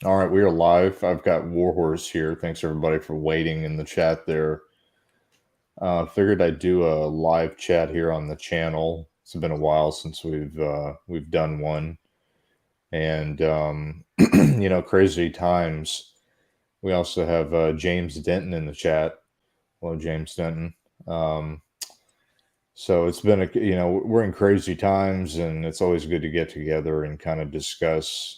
All right, we are live. I've got Warhorse here. Thanks everybody for waiting in the chat there. Figured I'd do a live chat here on the channel. It's been a while since we've done one, and crazy times. We also have James Denton in the chat. Hello, James Denton. Um, so it's been we're in crazy times, and it's always good to get together and kind of discuss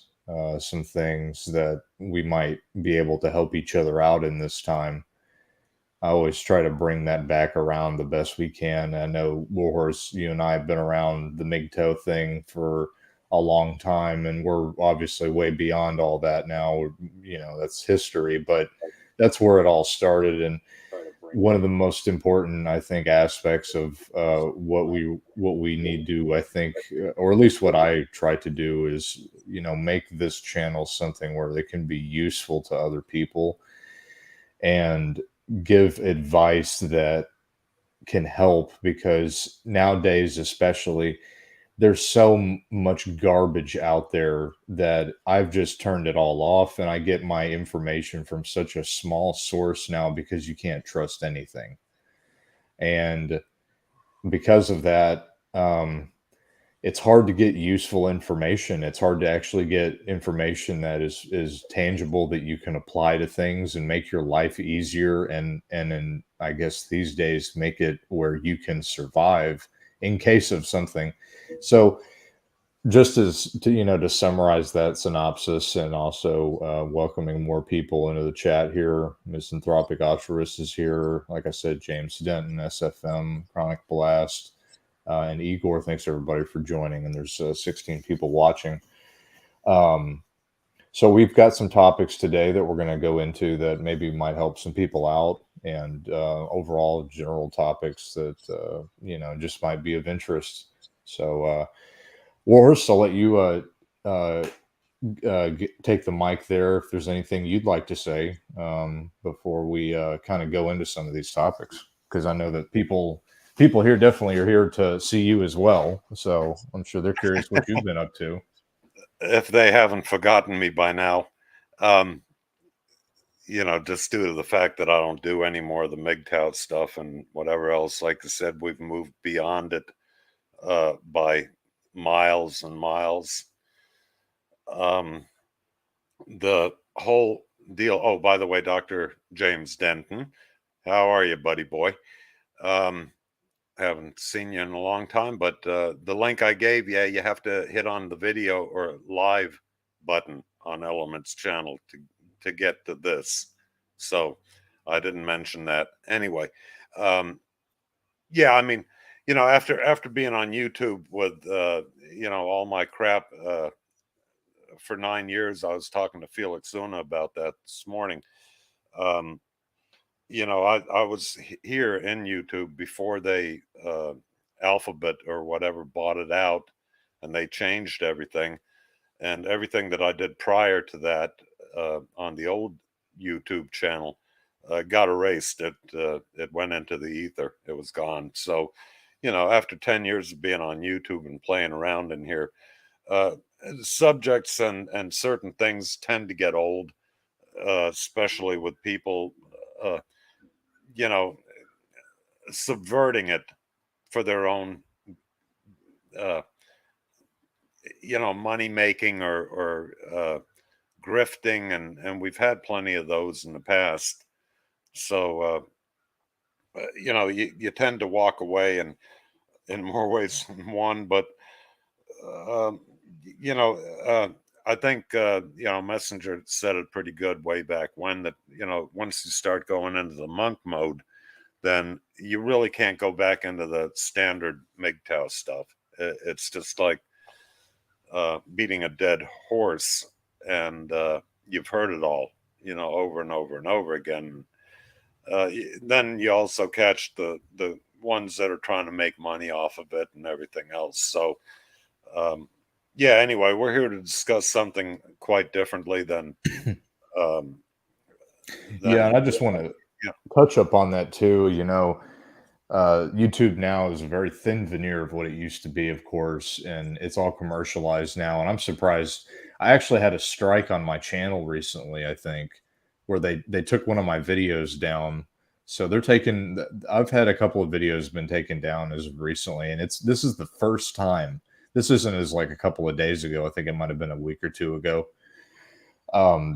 some things that we might be able to help each other out in this time. I always try to bring that back around the best we can. I know Warhorse, you and I have been around the MGTOW thing for a long time, and we're obviously way beyond all that now. That's history, but that's where it all started. And one of the most important, I think, aspects of what we need to, I think, or at least what I try to do is, make this channel something where they can be useful to other people and give advice that can help, because nowadays, especially, there's so much garbage out there that I've just turned it all off, and I get my information from such a small source now because you can't trust anything. And because of that, it's hard to get useful information. It's hard to actually get information that is tangible, that you can apply to things and make your life easier, and in, I guess, these days, make it where you can survive in case of something. So just as to to summarize that synopsis, and also welcoming more people into the chat here. Misanthropic Altruist is here. Like I said, James Denton, SFM, Chronic Blast, and Igor. Thanks everybody for joining. And there's 16 people watching. So we've got some topics today that we're going to go into that maybe might help some people out, and overall general topics that just might be of interest. So Warhorse, I'll let you take the mic there if there's anything you'd like to say before we kind of go into some of these topics, because I know that people here definitely are here to see you as well, so I'm sure they're curious what you've been up to. If they haven't forgotten me by now, just due to the fact that I don't do any more of the MGTOW stuff and whatever else. Like I said, we've moved beyond it by miles and miles. The whole deal. Oh, by the way, Dr. James Denton, how are you, buddy boy? Haven't seen you in a long time, but the link I gave you, you have to hit on the video or live button on Elements channel to get to this. So I didn't mention that. Anyway, yeah, I mean, after being on YouTube with all my crap for 9 years, I was talking to Felix Una about that this morning. I was here in YouTube before they Alphabet or whatever bought it out, and they changed everything. And everything that I did prior to that on the old YouTube channel got erased. It went into the ether. It was gone. So, after 10 years of being on YouTube and playing around in here, subjects and certain things tend to get old, especially with people you know, subverting it for their own, uh, money making or grifting, and we've had plenty of those in the past. So you tend to walk away in more ways than one, but um, you know. I think Messenger said it pretty good way back when, that once you start going into the monk mode, then you really can't go back into the standard MGTOW stuff. It's just like beating a dead horse, and you've heard it all, over and over and over again. Then you also catch the ones that are trying to make money off of it and everything else. So, yeah. Anyway, we're here to discuss something quite differently than um, Yeah, than and I just want to yeah. touch up on that too. YouTube now is a very thin veneer of what it used to be, of course, and it's all commercialized now. And I'm surprised. I actually had a strike on my channel recently, I think, where they took one of my videos down. So they're taking I've had a couple of videos been taken down as of recently, and this is the first time. This isn't as like a couple of days ago. I think it might have been a week or two ago.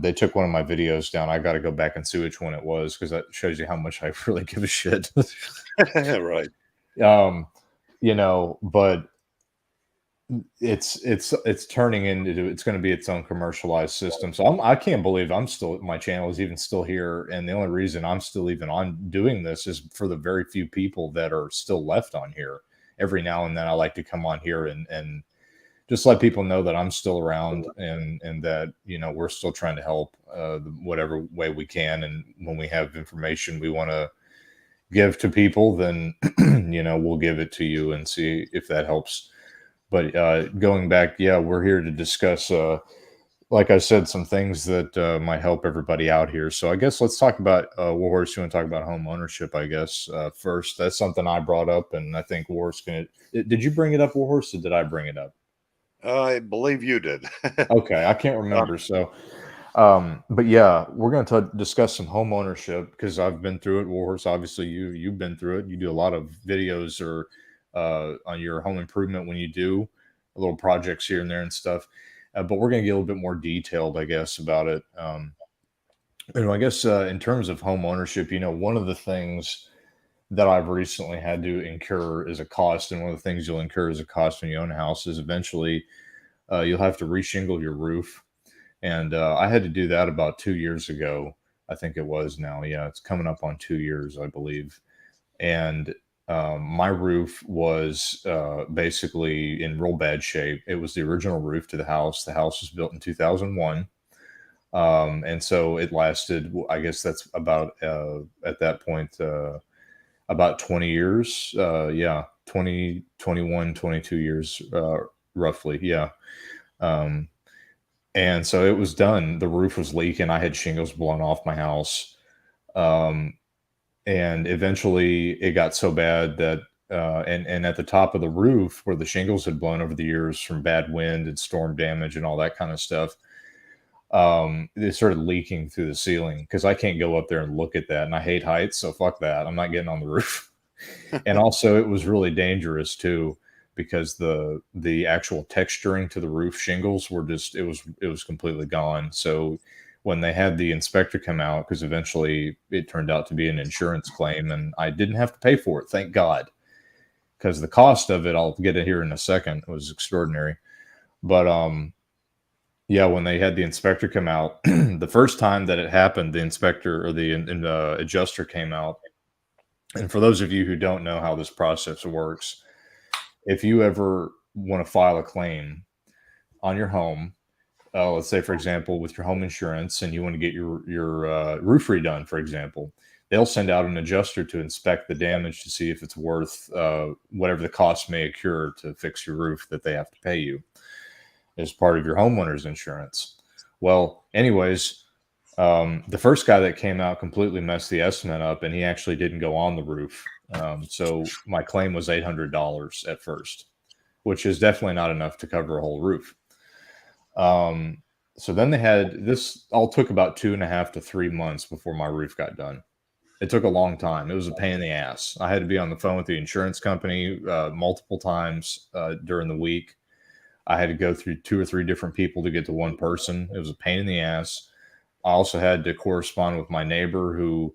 They took one of my videos down. I got to go back and see which one it was because that shows you how much I really give a shit. Right. um, but it's turning into it's going to be its own commercialized system. So I can't believe my channel is even still here, and the only reason I'm still even on doing this is for the very few people that are still left on here. Every now and then I like to come on here and just let people know that I'm still around, and that we're still trying to help whatever way we can. And when we have information we want to give to people, then we'll give it to you and see if that helps. But going back, yeah, we're here to discuss, like I said, some things that might help everybody out here. So I guess let's talk about Warhorse. You want to talk about home ownership, I guess, first. That's something I brought up, and I think Warhorse can. Did you bring it up, Warhorse, or did I bring it up? I believe you did. Okay, I can't Um, remember. So, but yeah, we're going to discuss some home ownership because I've been through it. Warhorse, obviously, you've been through it. You do a lot of videos or on your home improvement when you do little projects here and there and stuff. But we're going to get a little bit more detailed, I guess, about it. I guess in terms of home ownership, one of the things that I've recently had to incur is a cost, and one of the things you'll incur as a cost when you own a house is eventually you'll have to reshingle your roof. And I had to do that about 2 years ago. I think it was now. Yeah, it's coming up on 2 years, I believe. And my roof was basically in real bad shape. It was the original roof to the house. The house was built in 2001. And so it lasted, I guess that's about, at that point, about 20 years. Yeah, 20, 21, 22 years, roughly. Yeah. Um, and so it was done. The roof was leaking. I had shingles blown off my house. Um, and eventually it got so bad that and at the top of the roof where the shingles had blown over the years from bad wind and storm damage and all that kind of stuff, they started leaking through the ceiling because I can't go up there and look at that, and I hate heights, so fuck that. I'm not getting on the roof. And also it was really dangerous too because the actual texturing to the roof shingles were just it was completely gone. So when they had the inspector come out, because eventually it turned out to be an insurance claim and I didn't have to pay for it, thank God, because the cost of it, I'll get it here in a second, was extraordinary. But yeah, when they had the inspector come out, the first time that it happened, the inspector or the adjuster came out. And for those of you who don't know how this process works, if you ever want to file a claim on your home, let's say, for example, with your home insurance, and you want to get your roof redone, for example, they'll send out an adjuster to inspect the damage to see if it's worth whatever the cost may occur to fix your roof that they have to pay you as part of your homeowner's insurance. Well, anyways, the first guy that came out completely messed the estimate up, and he actually didn't go on the roof. So my claim was $800 at first, which is definitely not enough to cover a whole roof. So then they had this all took about 2.5 to 3 months before my roof got done. It took a long time. It was a pain in the ass. I had to be on the phone with the insurance company multiple times during the week. I had to go through 2 or 3 different people to get to one person. It was a pain in the ass. I also had to correspond with my neighbor who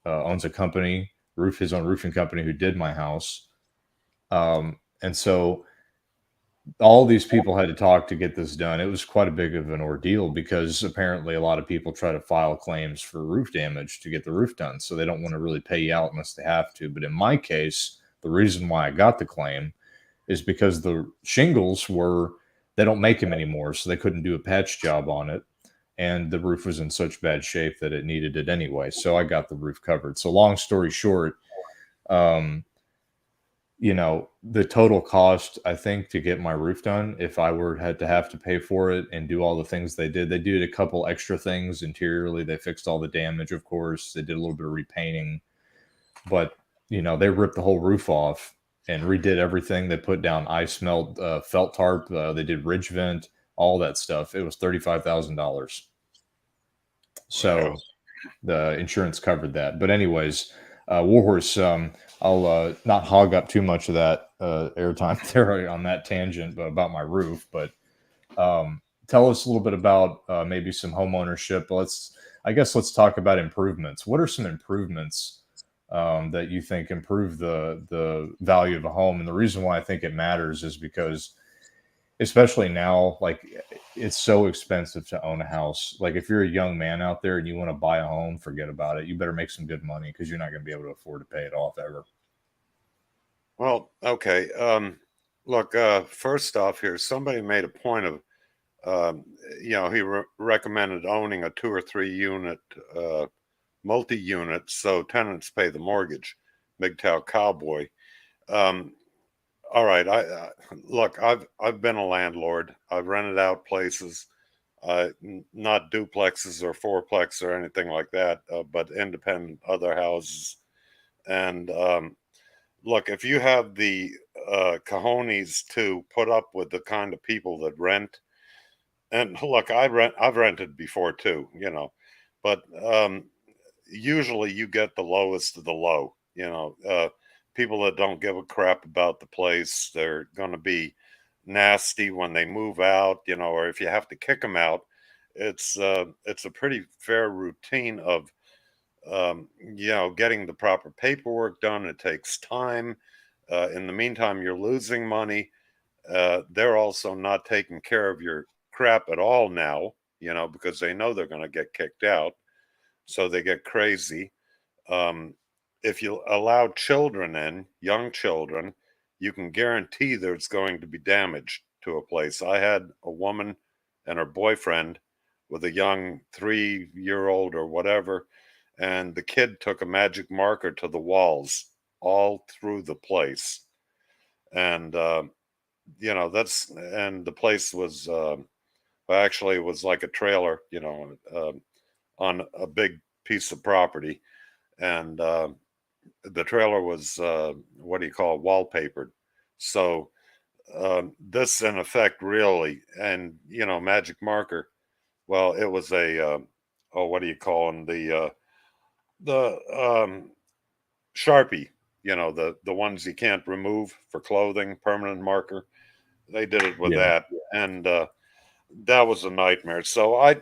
owns a company, his own roofing company, who did my house. And so all these people had to talk to get this done. It was quite a big of an ordeal because apparently a lot of people try to file claims for roof damage to get the roof done. So they don't want to really pay you out unless they have to. But in my case, the reason why I got the claim is because the shingles they don't make them anymore. So they couldn't do a patch job on it. And the roof was in such bad shape that it needed it anyway. So I got the roof covered. So long story short, um, the total cost, I think, to get my roof done, if I had to have to pay for it and do all the things they did a couple extra things interiorly. They fixed all the damage, of course. They did a little bit of repainting, but they ripped the whole roof off and redid everything. They put down ice melt felt tarp. They did ridge vent. all that stuff, it was $35,000. Wow. So the insurance covered that. But anyways, Warhorse, I'll not hog up too much of that airtime there on that tangent, but about my roof. But tell us a little bit about maybe some home ownership. Let's talk about improvements. What are some improvements that you think improve the value of a home? And the reason why I think it matters is because, especially now, like, it's so expensive to own a house. Like, if you're a young man out there and you want to buy a home, forget about it. You better make some good money because you're not going to be able to afford to pay it off ever. Well, okay. Look, first off, here, somebody made a point of, um, he recommended owning a 2 or 3 unit multi-unit so tenants pay the mortgage. MGTOW cowboy. Um, all right, look. I've been a landlord. I've rented out places, not duplexes or fourplex or anything like that, but independent other houses. And look, if you have the cojones to put up with the kind of people that rent, and look, I've rented before too, but usually you get the lowest of the low. People that don't give a crap about the place. They're going to be nasty when they move out, or if you have to kick them out. It's a pretty fair routine of getting the proper paperwork done. It takes time. In the meantime, you're losing money. They're also not taking care of your crap at all now, because they know they're going to get kicked out. So they get crazy. Um, if you allow children in, young children, you can guarantee there's going to be damage to a place. I had a woman and her boyfriend with a young 3-year-old or whatever, and the kid took a magic marker to the walls all through the place. And, and the place was, well, actually, it was like a trailer, on a big piece of property. And the trailer was, what do you call it, wallpapered. So this, in effect, really, and, magic marker, well, it was a, oh, what do you call them? The Sharpie, the ones you can't remove for clothing, permanent marker. They did it with Yeah. that, and that was a nightmare. So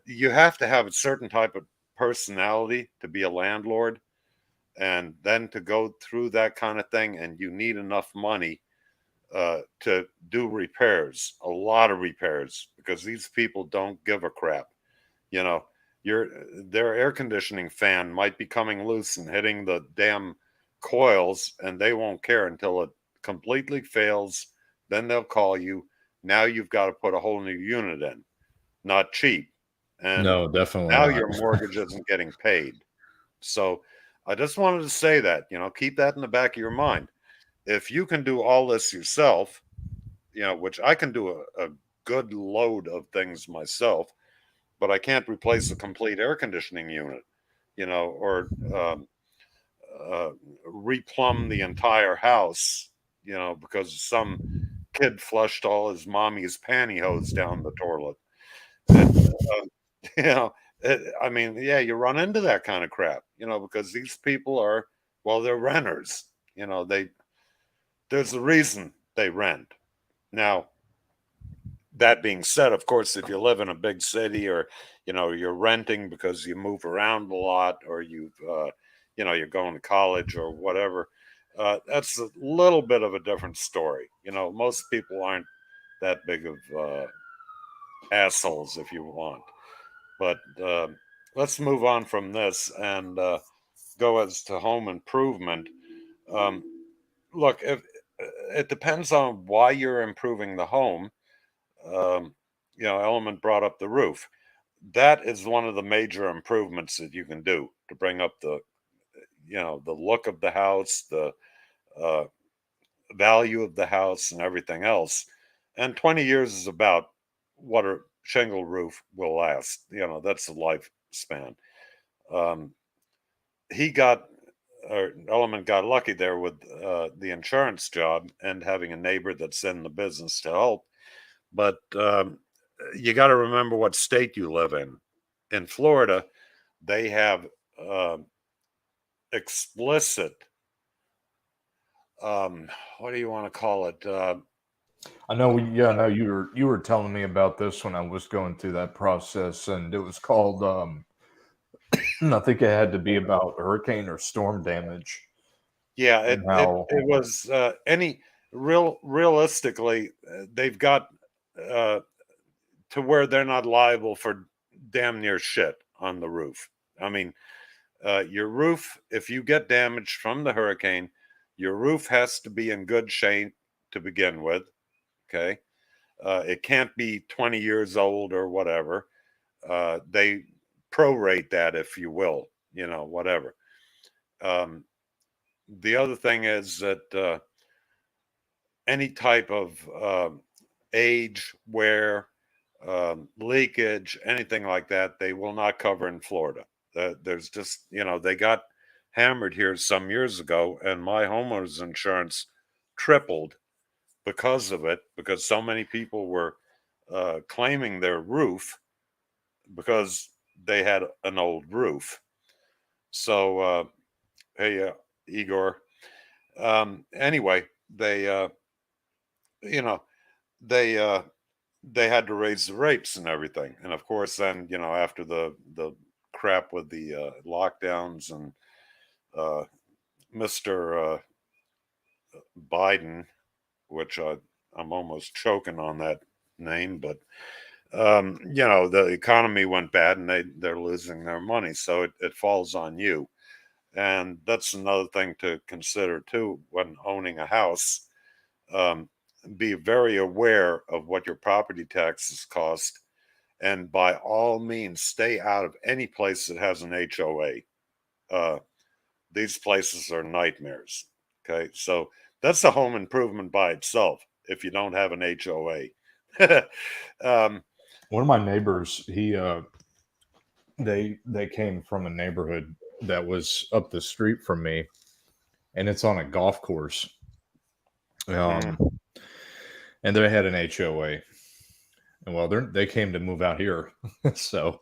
you have to have a certain type of personality to be a landlord, and then to go through that kind of thing, and you need enough money to do repairs, a lot of repairs, because these people don't give a crap. You know, your their air conditioning fan might be coming loose and hitting the damn coils, and they won't care until it completely fails. Then they'll call you. Now you've got to put a whole new unit in. Not cheap. And No, definitely now not. your mortgage isn't getting paid. So I just wanted to say that, keep that in the back of your mind. If you can do all this yourself, which I can do a good load of things myself, but I can't replace a complete air conditioning unit, or uh, replumb the entire house, because some kid flushed all his mommy's pantyhose down the toilet. It, you know, I mean, yeah, you run into that kind of crap, because these people are, well, they're renters. There's a reason they rent. Now, that being said, of course, if you live in a big city, or you're renting because you move around a lot, or you're going to college or whatever, that's a little bit of a different story. Most people aren't that big of assholes, if you want. But let's move on from this and go as to home improvement. um, Look, if it depends on why you're improving the home. um, Element brought up the roof. That is one of the major improvements that you can do to bring up the look of the house, the uh, value of the house, and everything else. And 20 years is about what a shingle roof will last. That's the lifespan. Um, he got, or Element got lucky there with the insurance job and having a neighbor that's in the business to help. but you got to remember what state you live in. In Florida, they have uh, explicit, um, what do you want to call it? I know. Yeah, I know you were telling me about this when I was going through that process, and it was called. I think it had to be about hurricane or storm damage, Yeah, and it was any realistically, they've got uh, to where they're not liable for damn near shit on the roof. I mean, your roof, if you get damaged from the hurricane, your roof has to be in good shape to begin with. Okay. It can't be 20 years old or whatever. They prorate that, if you will, whatever. Um, the other thing is that any type of age, wear, leakage, anything like that, they will not cover in Florida. There's just, they got hammered here some years ago, and my homeowner's insurance tripled because of it, because so many people were claiming their roof because they had an old roof. So, hey, Igor. Anyway, you know, they they had to raise the rates and everything. And of course, then after the crap with the lockdowns and uh, Mr. Biden, which I'm almost choking on that name, but the economy went bad and they're losing their money, so it falls on you. And that's another thing to consider too when owning a house. Um, be very aware of what your property taxes cost, and by all means, stay out of any place that has an HOA. Uh, these places are nightmares. Okay, so that's a home improvement by itself if you don't have an HOA. um, one of my neighbors, they came from a neighborhood that was up the street from me, and it's on a golf course. mm, Um, and they had an HOA, and well, they came to move out here, so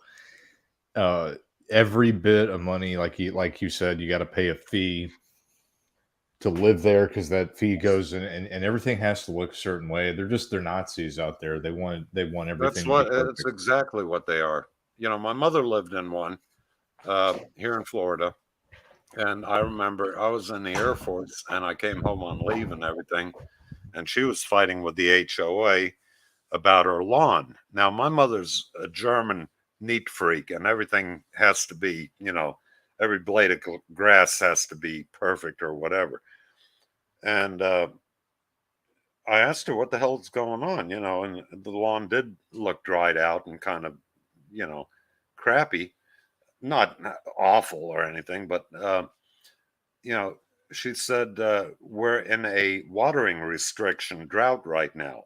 uh, every bit of money, like you said, you got to pay a fee to live there because that fee goes in, and everything has to look a certain way. They're Nazis out there. They want everything to be that's perfect. exactly what they are. My mother lived in one here in Florida. And I remember I was in the Air Force and I came home on leave and everything. And she was fighting with the HOA about her lawn. Now, my mother's a German neat freak, and everything has to be, every blade of grass has to be perfect or whatever. And I asked her what the hell's going on, and the lawn did look dried out and kind of, you know, crappy, not awful or anything, but you know, she said, we're in a watering restriction drought right now.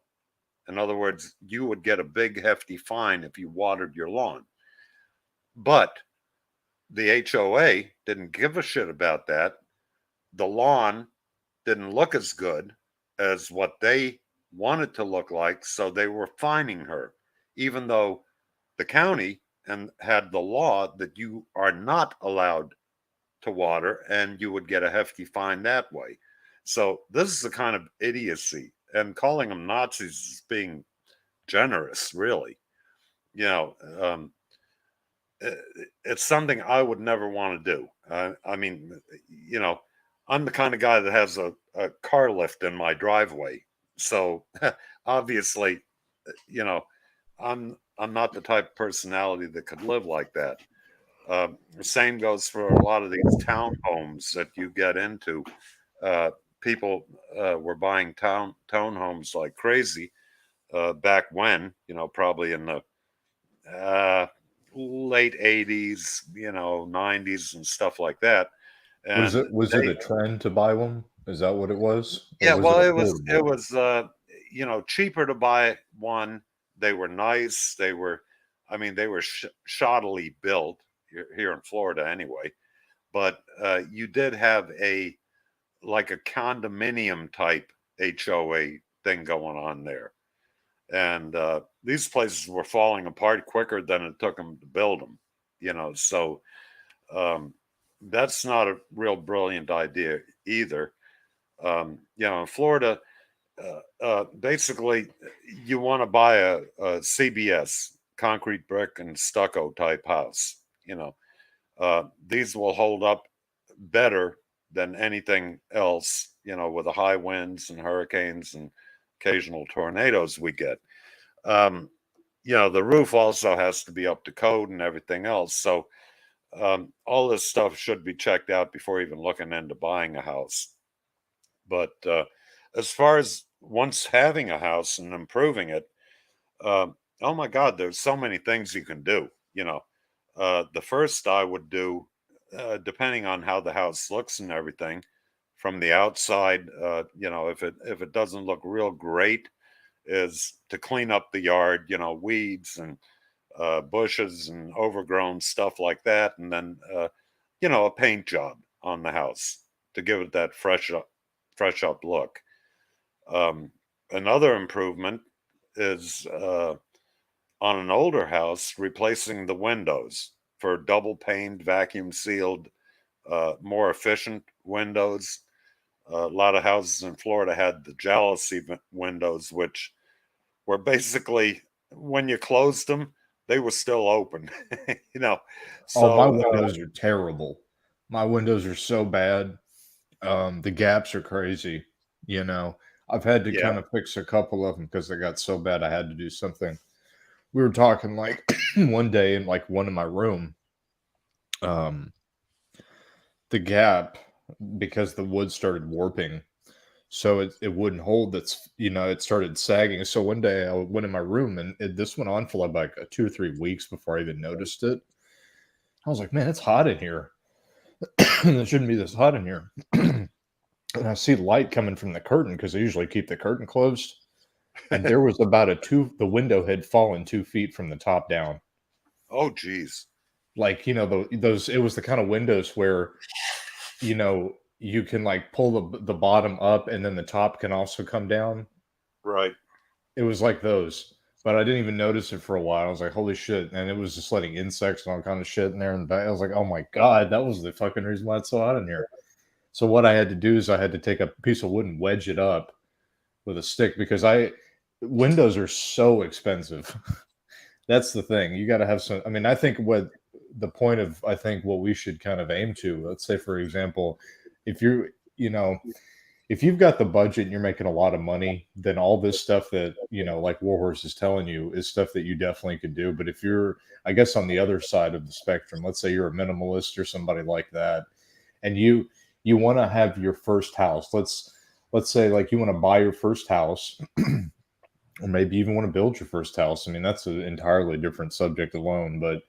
In other words, you would get a big, hefty fine if you watered your lawn. But the HOA didn't give a shit about that. The lawn didn't look as good as what they wanted to look like. So they were fining her, even though the county and had the law that you are not allowed to water and you would get a hefty fine that way. So this is the kind of idiocy, and calling them Nazis is being generous, really. You know, um, it's something I would never want to do. I mean, I'm the kind of guy that has a car lift in my driveway. So obviously, you know, I'm not the type of personality that could live like that. The same goes for a lot of these townhomes that you get into. Uh, People were buying townhomes like crazy back when, probably in the uh, late 80s, 90s and stuff like that. Was And it was it they, a trend to buy one? Is that what it was, or yeah, was it well, it affordable? was, cheaper to buy one. They were nice. I mean, they were shoddily built here in Florida anyway. But you did have like a condominium type HOA thing going on there. and these places were falling apart quicker than it took them to build them. So that's not a real brilliant idea either. In Florida, basically, you want to buy a CBS, concrete brick and stucco type house. These will hold up better than anything else, with the high winds and hurricanes and occasional tornadoes we get. Um, the roof also has to be up to code and everything else. So all this stuff should be checked out before even looking into buying a house. But as far as once having a house and improving it, oh my God, there's so many things you can do. The first I would do, depending on how the house looks and everything, from the outside, if it doesn't look real great, is to clean up the yard, weeds and bushes and overgrown stuff like that, and then a paint job on the house to give it that fresh up look. Another improvement is on an older house, replacing the windows for double paned, vacuum sealed, more efficient windows. A lot of houses in Florida had the jalousie windows, which were basically, when you closed them, they were still open. you know. Oh, my So windows are terrible. My windows are so bad. The gaps are crazy. You know, I've had to yeah, kind of fix a couple of them because they got so bad. I had to do something. We were talking like one day in like one in my room. Um, the gap because the wood started warping, so it wouldn't hold. It started sagging. So one day I went in my room and this went on for like 2 or 3 weeks before I even noticed it. I was like, man, it's hot in here. It shouldn't be this hot in here. And I see light coming from the curtain because I usually keep the curtain closed. And there was about the window had fallen 2 feet from the top down. oh geez, Like, those, it was the kind of windows where, you can like pull the bottom up and then the top can also come down. right. It was like those, but I didn't even notice it for a while. I was like, holy shit. And it was just letting insects and all kind of shit in there. And I was like, oh my God, that was the fucking reason why it's so hot in here. So what I had to do is I had to take a piece of wood and wedge it up with a stick because windows are so expensive. That's the thing. You got to have some. I mean, I think what we should kind of aim to, let's say, for example, if if you've got the budget and you're making a lot of money, then all this stuff that, like Warhorse is telling you is stuff that you definitely could do. But if you're, I guess, on the other side of the spectrum, let's say you're a minimalist or somebody like that, and you want to have your first house. Let's say like you want to buy your first house, or maybe even want to build your first house. I mean, that's an entirely different subject alone, but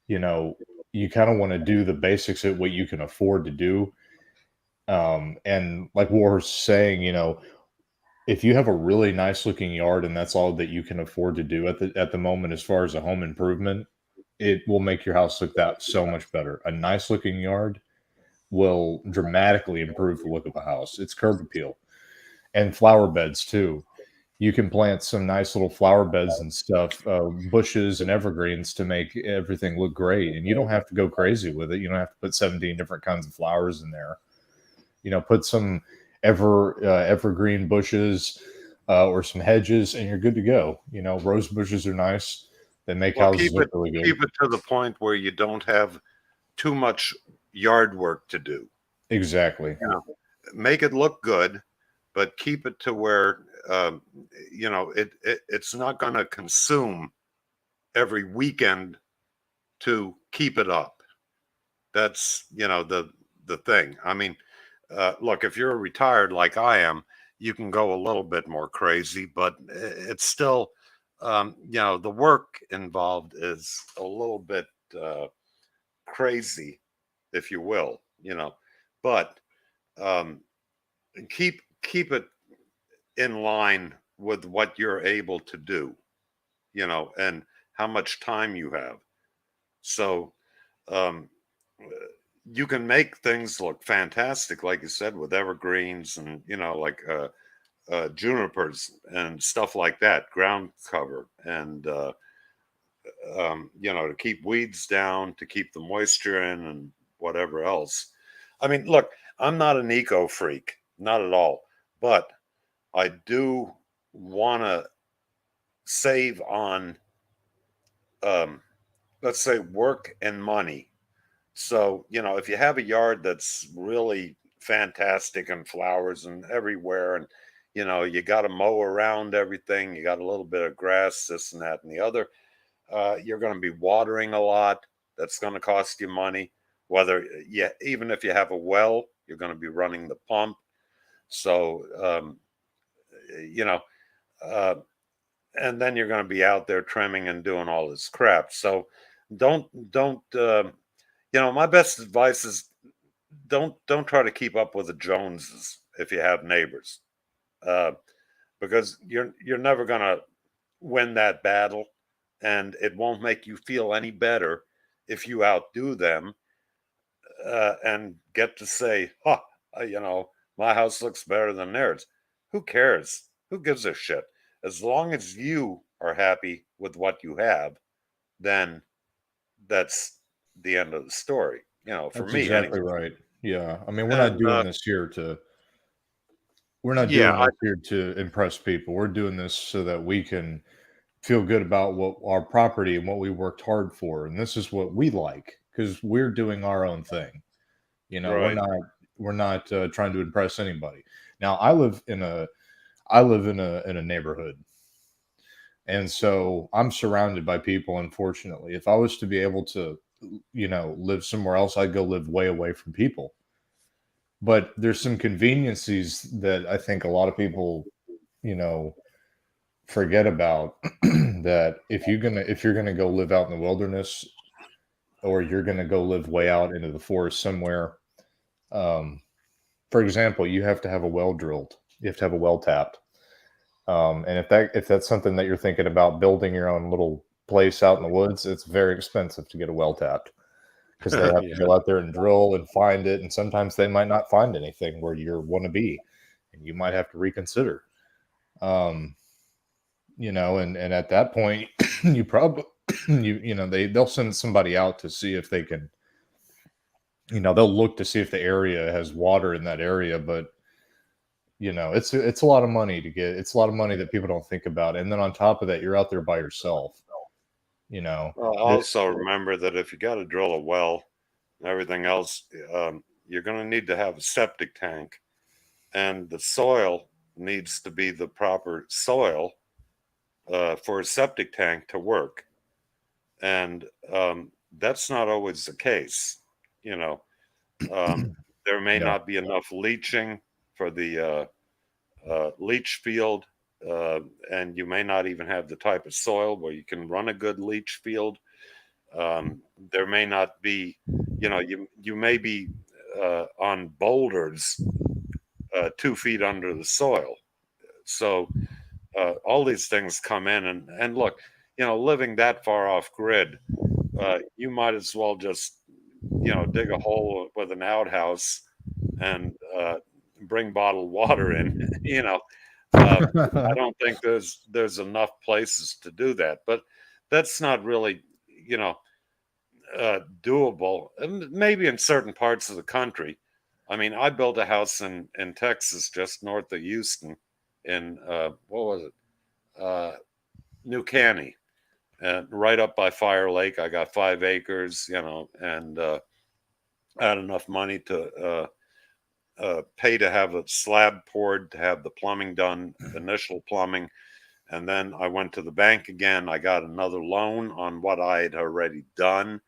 you know, you kind of want to do the basics of what you can afford to do. And like War's saying, if you have a really nice looking yard and that's all that you can afford to do at the moment as far as a home improvement, it will make your house look that so much better. A nice looking yard will dramatically improve the look of a house. It's curb appeal. And flower beds too. You can plant some nice little flower beds and stuff, bushes and evergreens to make everything look great. And you don't have to go crazy with it. You don't have to put 17 different kinds of flowers in there. Put some evergreen bushes or some hedges, and you're good to go. Rose bushes are nice. They make Well, houses keep it look really good. keep it to the point where you don't have too much yard work to do. Exactly. Make it look good, but keep it to where it's not going to consume every weekend to keep it up. That's the thing. I mean, look, if you're retired like I am, you can go a little bit more crazy, but it's still the work involved is a little bit crazy, if you will. But um, keep it in line with what you're able to do, and how much time you have. So um, you can make things look fantastic, like you said, with evergreens and like junipers and stuff like that, ground cover, and to keep weeds down, to keep the moisture in, and whatever else. I mean, look, I'm not an eco freak, not at all, but I do want to save on, um, let's say, work and money. So, if you have a yard that's really fantastic and flowers and everywhere, and you got to mow around everything, you got a little bit of grass, this and that and the other, you're going to be watering a lot. That's going to cost you money. Even if you have a well, you're going to be running the pump. So, you know, uh, and then you're going to be out there trimming and doing all this crap. So, don't my best advice is don't try to keep up with the Joneses if you have neighbors, uh, because you're never going to win that battle, and it won't make you feel any better if you outdo them, and get to say, "Huh, my house looks better than theirs." Who cares? Who gives a shit? As long as you are happy with what you have, then that's the end of the story. For That's me exactly anyway. right. Yeah. I mean, we're not And doing this here to we're not yeah, doing this here to impress people. We're doing this so that we can feel good about what our property and what we worked hard for. And this is what we like because we're doing our own thing. We're right. not trying to impress anybody. Now, I live in a neighborhood, and so I'm surrounded by people. Unfortunately, if I was to be able to, live somewhere else, I'd go live way away from people. But there's some conveniencies that I think a lot of people, you know, forget about that if you're gonna go live out in the wilderness or you're gonna go live way out into the forest somewhere, um, for example, you have to have a well drilled. You have to have a well tapped. And if that's something that you're thinking about building your own little place out in the woods, it's very expensive to get a well tapped because they have to Yeah. go out there and drill and find it, and sometimes they might not find anything where you want to be, and you might have to reconsider. Um, and at that point, you probably they'll send somebody out to see if they can, they'll look to see if the area has water in that area, but it's a lot of money to get. It's a lot of money that people don't think about, and then on top of that, you're out there by yourself. You know, Well, that also remember that if you got to drill a well and everything else, you're going to need to have a septic tank, and the soil needs to be the proper soil for a septic tank to work. And that's not always the case. You know, um, there may yeah, not be enough leaching for the leach field, and you may not even have the type of soil where you can run a good leach field. There may not be, you may be on boulders 2 feet under the soil. So all these things come in, and look, living that far off grid, you might as well just dig a hole with an outhouse and bring bottled water in. I don't think there's enough places to do that, but that's not really you know doable. And maybe in certain parts of the country. I mean, I built a house in Texas, just north of Houston, in what was it, New Caney, right up by Fire Lake. I got 5 acres, and I had enough money to pay to have a slab poured, to have the plumbing done, initial plumbing. And then I went to the bank again. I got another loan on what I had already done.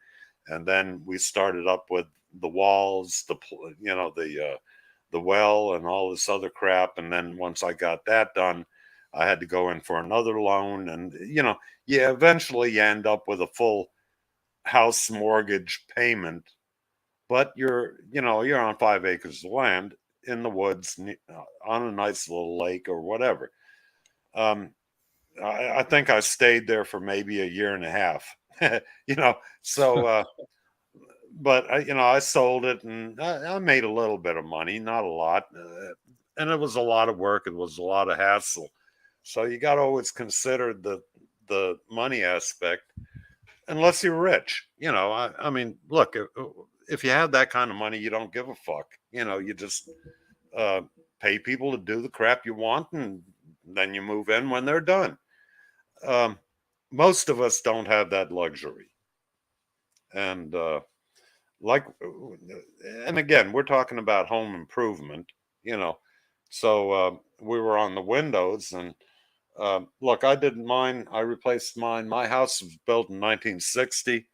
And then we started up with the walls, the well, and all this other crap. And then once I got that done, I had to go in for another loan. And, eventually you end up with a full house mortgage payment, but you're on 5 acres of land in the woods, on a nice little lake or whatever. Um, I think I stayed there for maybe a year and a half. you know, so but I sold it, and I made a little bit of money, not a lot. and it was a lot of work. It was a lot of hassle. So you got to always consider the money aspect, unless you're rich. I mean, look, if you have that kind of money, you don't give a fuck. You just uh, pay people to do the crap you want, and then you move in when they're done. Um, most of us don't have that luxury, and like, and again, we're talking about home improvement. You know, so we were on the windows, and look, I didn't mine. I replaced mine. My house was built in 1960,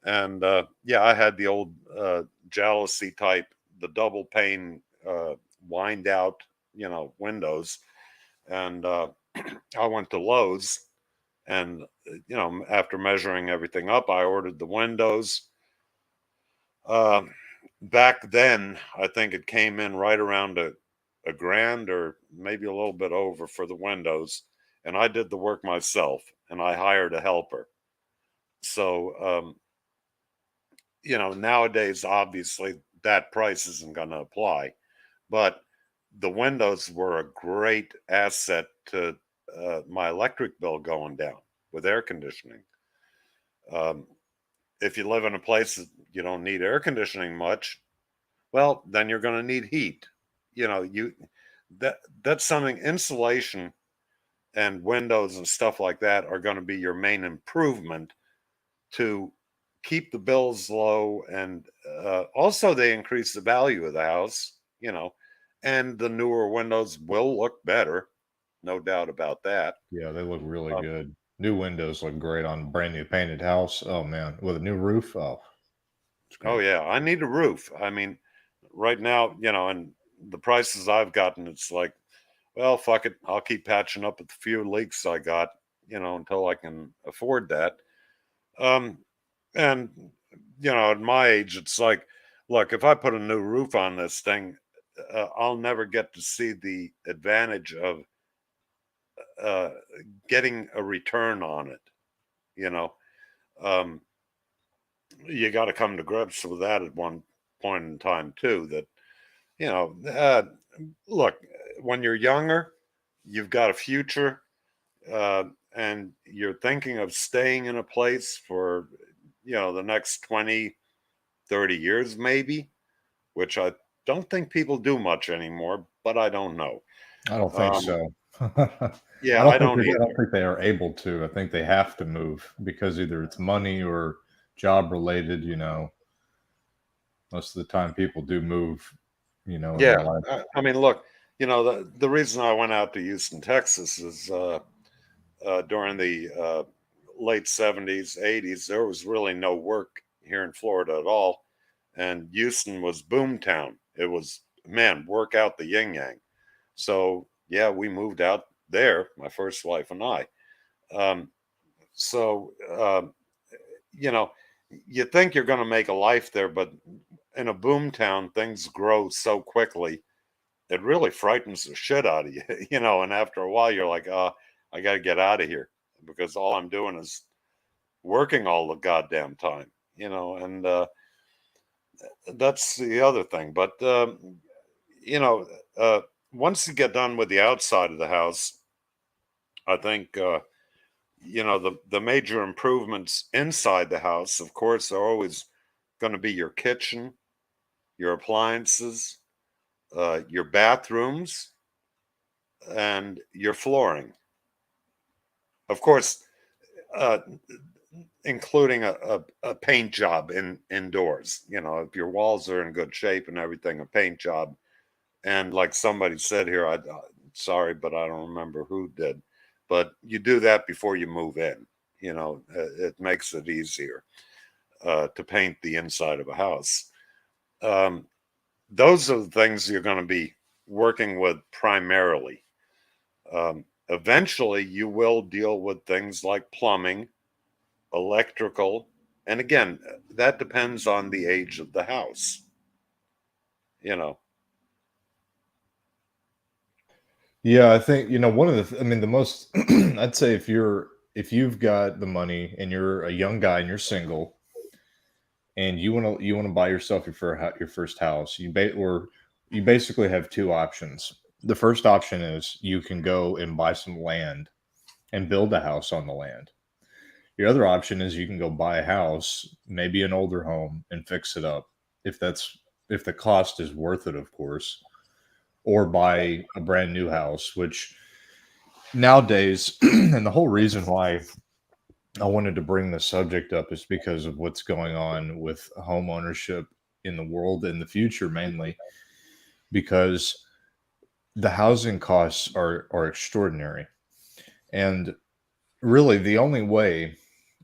and yeah, I had the old jealousy type, the double pane wind out, windows. And I went to Lowe's, and after measuring everything up, I ordered the windows. Uh, Back then, I think it came in right around a grand or maybe a little bit over for the windows, and I did the work myself, and I hired a helper. So nowadays, obviously, that price isn't going to apply, but the windows were a great asset to my electric bill going down with air conditioning. Um, if you live in a place that you don't need air conditioning much, well, then you're going to need heat. You that's something. Insulation and windows and stuff like that are going to be your main improvement to keep the bills low, and also they increase the value of the house. And the newer windows will look better, no doubt about that. Yeah, they look really uh, good. New windows look great on brand new painted house. Oh man, with a new roof. Oh, it's oh great. yeah, I need a roof. I mean, right now, and the prices I've gotten, it's like, well, fuck it, I'll keep patching up with the few leaks I got, until I can afford that. um and at my age, it's like, look, if I put a new roof on this thing, I'll never get to see the advantage of uh, getting a return on it. You know, um, you got to come to grips with that at one point in time too. That you know, look, when you're younger, you've got a future, and you're thinking of staying in a place for the next 20, 30 years, maybe, which I don't think people do much anymore, but I don't know. I don't think Um, so. yeah, I don't I don't either. think they are able to. I think they have to move because either it's money or job related. Most of the time people do move. In their Yeah, life. I mean, look, the reason I went out to Houston, Texas, is during the late 70s, 80s, there was really no work here in Florida at all. And Houston was boom town. It was, man, work out the yin yang. So, yeah, we moved out there, my first wife and I. Um, so, you know, you think you're going to make a life there, but in a boom town, things grow so quickly, it really frightens the shit out of you, and after a while, you're like, I got to get out of here, because all I'm doing is working all the goddamn time, and that's the other thing. But, you know, uh, once you get done with the outside of the house, I think, the major improvements inside the house, of course, are always going to be your kitchen, your appliances, your bathrooms, and your flooring. Of course, uh, including a paint job indoors. If your walls are in good shape and everything, a paint job. And like somebody said here, sorry, but I don't remember who did, but you do that before you move in. It makes it easier to paint the inside of a house. Um, those are the things you're going to be working with primarily. Eventually, you will deal with things like plumbing, electrical, and again, that depends on the age of the house. You know, Yeah, I think one of I mean, the most. I'd say if you've got the money and you're a young guy and you're single and you want to buy yourself your first house, or you basically have two options. The first option is you can go and buy some land and build a house on the land. Your other option is you can go buy a house, maybe an older home, and fix it up. If the cost is worth it, of course, or buy a brand new house, which nowadays, and the whole reason why I wanted to bring this subject up is because of what's going on with home ownership in the world in the future, mainly because the housing costs are extraordinary. And really the only way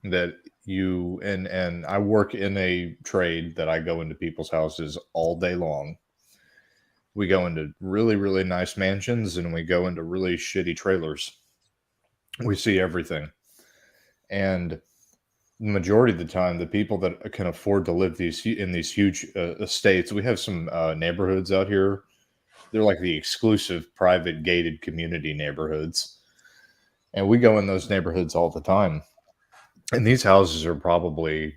that you and I work in a trade that I go into people's houses all day long. We go into really, really nice mansions and we go into really shitty trailers. We see everything. And the majority of the time, the people that can afford to live in these huge estates, we have some neighborhoods out here. They're like the exclusive private gated community neighborhoods. And we go in those neighborhoods all the time. And these houses are probably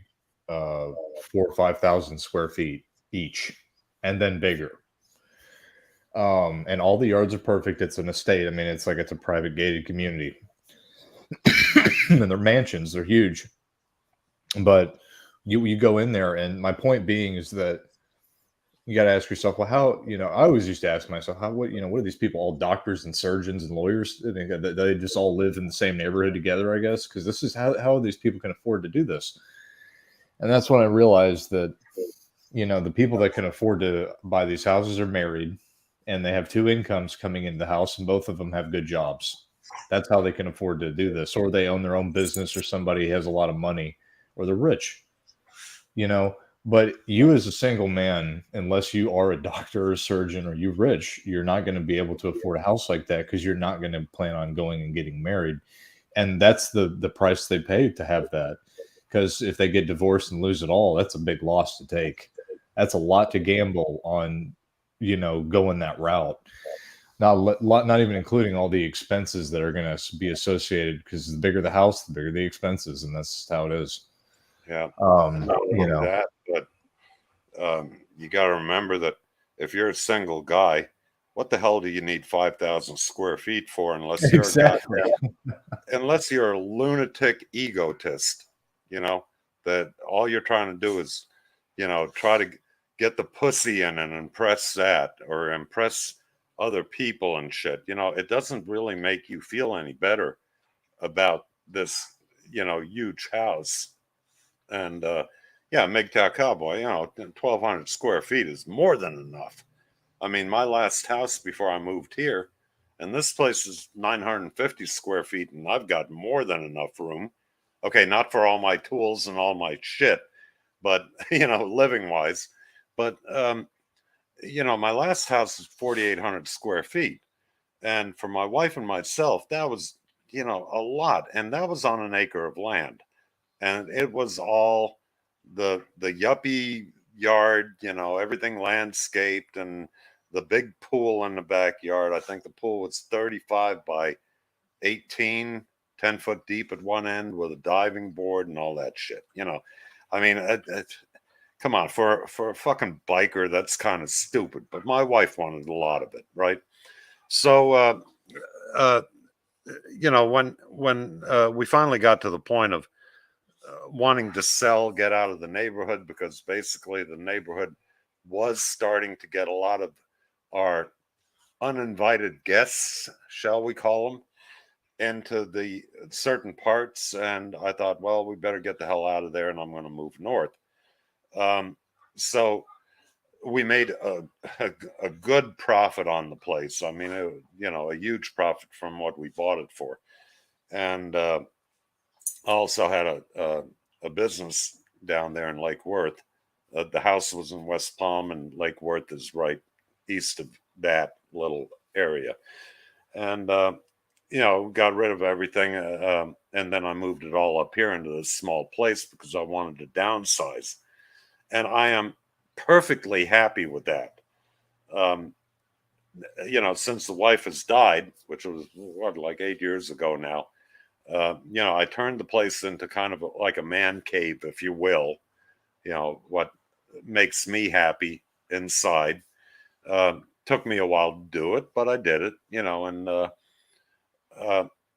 4 or 5 thousand square feet each, and then bigger. And all the yards are perfect. It's an estate. I mean, it's like it's a private gated community, and they're mansions. They're huge. But you go in there, and my point being is that you got to ask yourself, well, how, I always used to ask myself, what are these people, all doctors and surgeons and lawyers? They just all live in the same neighborhood together, I guess, because this is how these people can afford to do this. And that's when I realized that, the people that can afford to buy these houses are married and they have two incomes coming into the house and both of them have good jobs. That's how they can afford to do this. Or they own their own business, or somebody has a lot of money, or they're rich, But you as a single man, unless you are a doctor or a surgeon or you're rich, you're not going to be able to afford a house like that because you're not going to plan on going and getting married. And that's the price they pay to have that. Because if they get divorced and lose it all, that's a big loss to take. That's a lot to gamble on, going that route. Not even including all the expenses that are going to be associated, because the bigger the house, the bigger the expenses. And that's how it is. Yeah. Not only that, but you got to remember that if you're a single guy, what the hell do you need 5,000 square feet for unless you're exactly. unless you're a lunatic egotist, that all you're trying to do is, try to get the pussy in and impress that or impress other people and shit. It doesn't really make you feel any better about this, huge house. And yeah, MGTOW Cowboy, 1,200 square feet is more than enough. I mean, my last house before I moved here, and this place is 950 square feet, and I've got more than enough room. Okay, not for all my tools and all my shit, but, living wise. But, my last house is 4,800 square feet. And for my wife and myself, that was, a lot. And that was on an acre of land. And it was all the yuppie yard, everything landscaped, and the big pool in the backyard. I think the pool was 35 by 18, 10 foot deep at one end with a diving board and all that shit. I mean, come on, for a fucking biker, that's kind of stupid. But my wife wanted a lot of it, right? So, when we finally got to the point of wanting to sell, get out of the neighborhood, because basically the neighborhood was starting to get a lot of our uninvited guests, shall we call them, into the certain parts. And I thought, well, we better get the hell out of there, and I'm going to move north. So we made a good profit on the place. I mean, a huge profit from what we bought it for. And I also had a business down there in Lake Worth. The house was in West Palm, and Lake Worth is right east of that little area. And, got rid of everything. And then I moved it all up here into this small place because I wanted to downsize. And I am perfectly happy with that. Since the wife has died, which was like 8 years ago now, I turned the place into kind of like a man cave, if you will. What makes me happy inside. Took me a while to do it, but I did it, and uh,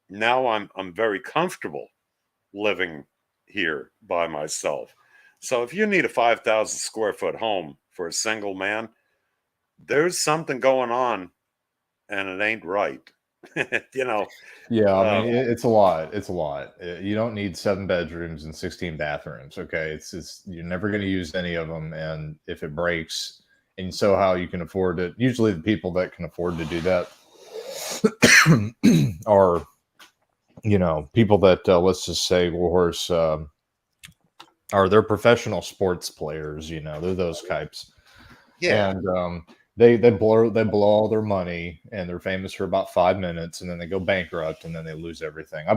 now I'm very comfortable living here by myself. So if you need a 5,000 square foot home for a single man, there's something going on and it ain't right. you know, Yeah, I uh, mean it's a lot. It's a lot. You don't need 7 bedrooms and 16 bathrooms. Okay, it's you're never going to use any of them, and if it breaks, and so how you can afford it. Usually, the people that can afford to do that are people that let's just say Warhorse are they're professional sports players. They're those types, yeah, and they blow all their money, and they're famous for about 5 minutes, and then they go bankrupt, and then they lose everything.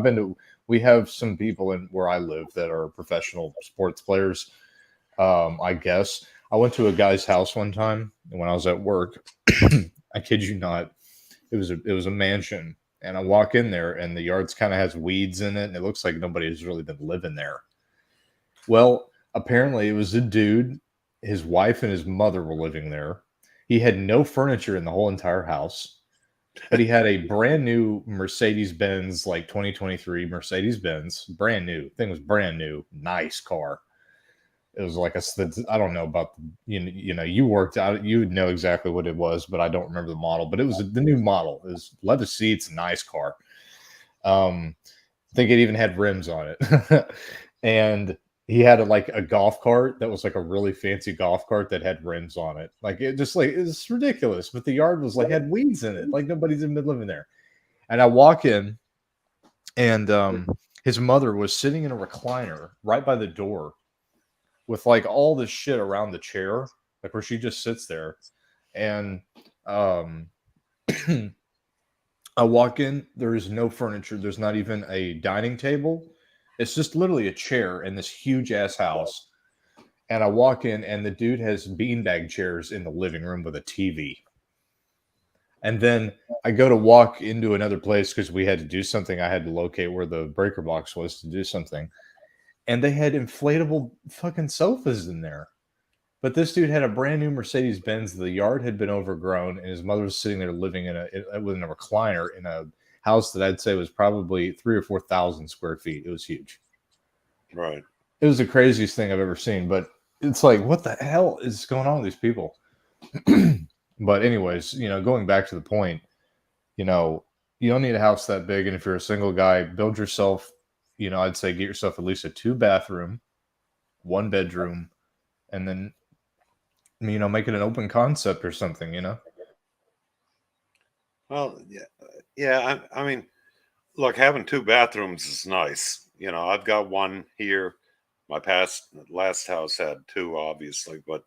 We have some people in where I live that are professional sports players. I guess I went to a guy's house one time when I was at work. I kid you not, it was a mansion, and I walk in there, and the yard's kind of has weeds in it, and it looks like nobody has really been living there. Well, apparently it was a dude. His wife and his mother were living there. He had no furniture in the whole entire house, but he had a brand new Mercedes Benz, like 2023 Mercedes Benz, brand new. Thing was brand new, nice car. It was like I don't know about you worked out, you would know exactly what it was, but I don't remember the model. But it was the new model. It was leather seats, nice car. I think it even had rims on it. And he had like a golf cart that was like a really fancy golf cart that had rims on it. Like it's ridiculous. But the yard was like had weeds in it. Like nobody's even been living there. And I walk in, and his mother was sitting in a recliner right by the door with like all this shit around the chair, like where she just sits there. And um I walk in, there is no furniture. There's not even a dining table. It's just literally a chair in this huge ass house. And I walk in, and the dude has beanbag chairs in the living room with a TV. And then I go to walk into another place because we had to do something. I had to locate where the breaker box was to do something. And they had inflatable fucking sofas in there. But this dude had a brand new Mercedes Benz. The yard had been overgrown, and his mother was sitting there living in a recliner in a house that I'd say was probably 3 or 4 thousand square feet. It was huge. right. It was the craziest thing I've ever seen. But it's like, what the hell is going on with these people? But anyways, going back to the point, you know, you don't need a house that big, and if you're a single guy, build yourself. I'd say get yourself at least a 2 bathroom, 1 bedroom, and then make it an open concept or something. Well, yeah, yeah. I mean, look, having two bathrooms is nice. I've got one here. My last house had two, obviously, but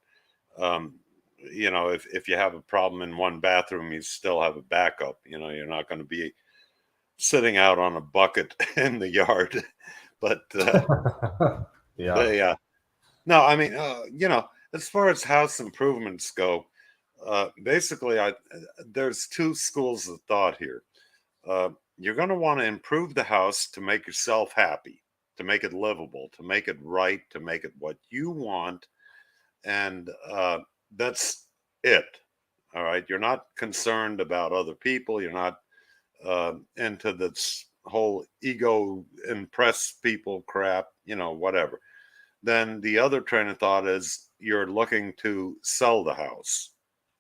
um, if you have a problem in one bathroom, you still have a backup. You're not going to be sitting out on a bucket in the yard. But Yeah. they, no, I mean, as far as house improvements go, basically, there's two schools of thought here. You're going to want to improve the house to make yourself happy, to make it livable, to make it right, to make it what you want, and that's it. All right, you're not concerned about other people. You're not into this whole ego impress people crap. Whatever. Then the other train of thought is you're looking to sell the house.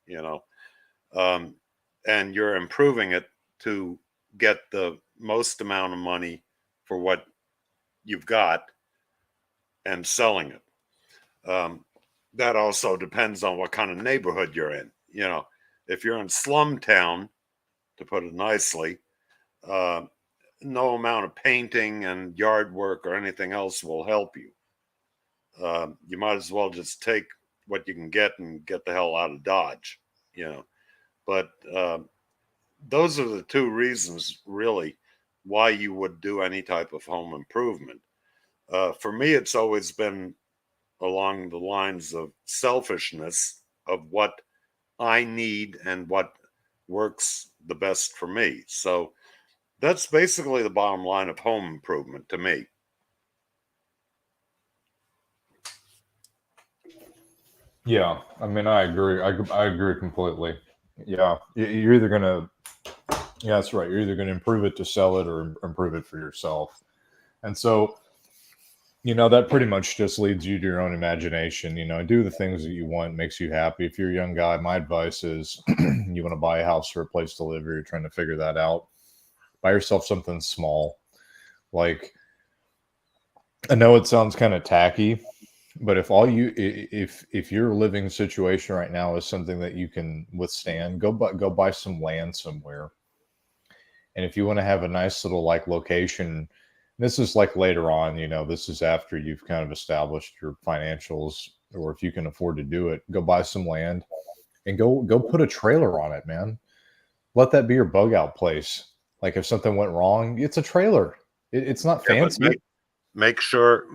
You know, um, and you're improving it to get the most amount of money for what you've got and selling it. That also depends on what kind of neighborhood you're in. If you're in slum town, to put it nicely, uh, no amount of painting and yard work or anything else will help you. You might as well just take what you can get and get the hell out of Dodge. You know, but those are the two reasons really why you would do any type of home improvement. For me, it's always been along the lines of selfishness of what I need and what works the best for me. So that's basically the bottom line of home improvement to me. Yeah, I mean, I agree. I agree completely. Yeah, you're either gonna. Yeah, that's right. You're either gonna improve it to sell it or improve it for yourself. And so, that pretty much just leads you to your own imagination. Do the things that you want, makes you happy. If you're a young guy, my advice is you want to buy a house or a place to live, or you're trying to figure that out. Buy yourself something small. Like, I know it sounds kind of tacky, but if your living situation right now is something that you can withstand, go buy some land somewhere. And if you want to have a nice little like location, this is like later on, this is after you've kind of established your financials, or if you can afford to do it, go buy some land and go put a trailer on it, man. Let that be your bug out place. Like if something went wrong, it's a trailer. It's not Yeah, but fancy. make sure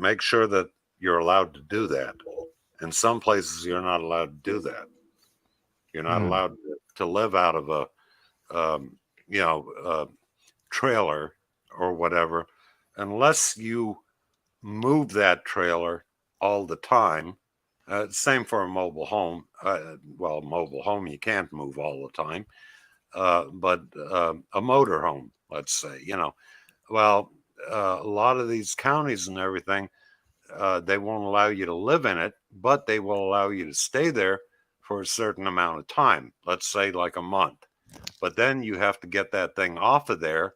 that you're allowed to do that. In some places, you're not allowed to do that. You're not Mm, allowed to live out of a um, you know trailer or whatever, unless you move that trailer all the time. Same for a mobile home. Well, mobile home you can't move all the time, but a motor home, let's say, well, a lot of these counties and everything, they won't allow you to live in it, but they will allow you to stay there for a certain amount of time, let's say like a month. But then you have to get that thing off of there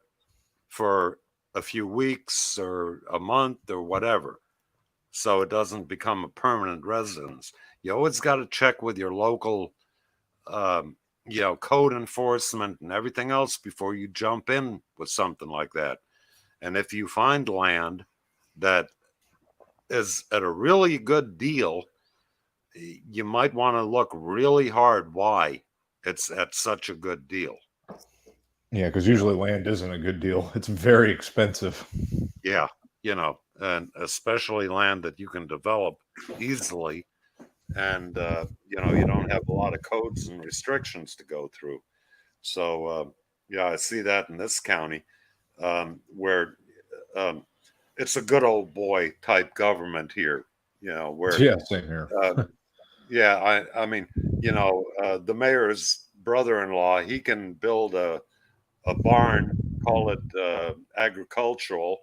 for a few weeks or a month or whatever, so it doesn't become a permanent residence. You always got to check with your local, um, code enforcement and everything else before you jump in with something like that. And if you find land that is at a really good deal, you might want to look really hard why it's at such a good deal. yeah, because You know, usually land isn't a good deal. It's very expensive. yeah, and especially land that you can develop easily, and you don't have a lot of codes and restrictions to go through. So yeah, I see that in this county, where um, it's a good old boy type government here. Where Yeah, same here. uh, yeah, I mean, the mayor's brother-in-law, he can build a barn, call it agricultural,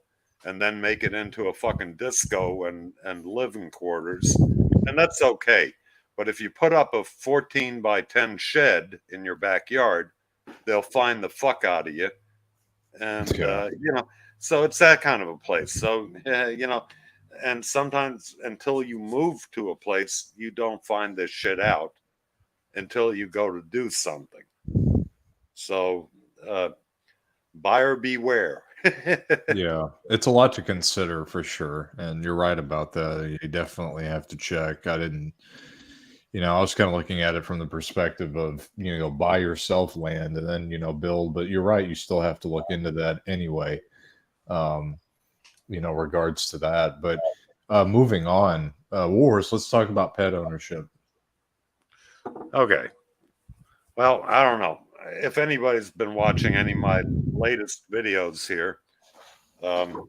and then make it into a fucking disco and living quarters, and that's okay. But if you put up a 14 by 10 shed in your backyard, they'll find the fuck out of you, and Yeah. so it's that kind of a place. So and sometimes until you move to a place, you don't find this shit out until you go to do something. So uh, buyer beware. Yeah, it's a lot to consider for sure, and you're right about that. You definitely have to check. I was kind of looking at it from the perspective of, buy yourself land and then, build, but you're right, you still have to look into that anyway, um, regards to that. But moving on, Wars, let's talk about pet ownership. Okay. Well, I don't know if anybody's been watching any of my latest videos here. Um,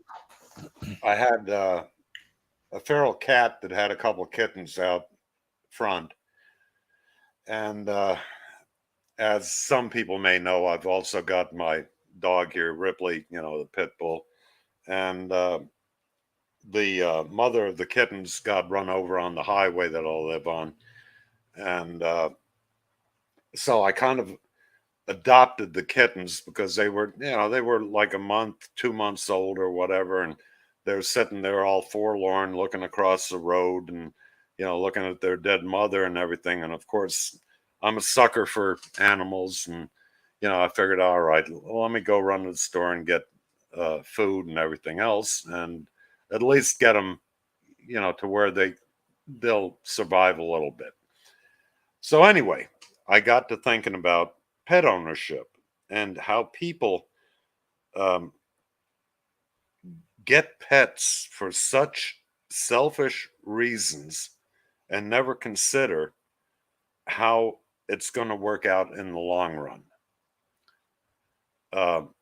I had a feral cat that had a couple of kittens out front, and as some people may know, I've also got my dog here, Ripley, the pit bull, and the mother of the kittens got run over on the highway that I live on, and so I kind of adopted the kittens because they were like a month, 2 months old or whatever, and they're sitting there all forlorn, looking across the road, and looking at their dead mother and everything. And of course, I'm a sucker for animals, and I figured, all right, well, let me go run to the store and get food and everything else, and at least get them, to where they'll survive a little bit. So anyway, I got to thinking about pet ownership and how people um, get pets for such selfish reasons and never consider how it's going to work out in the long run. Um,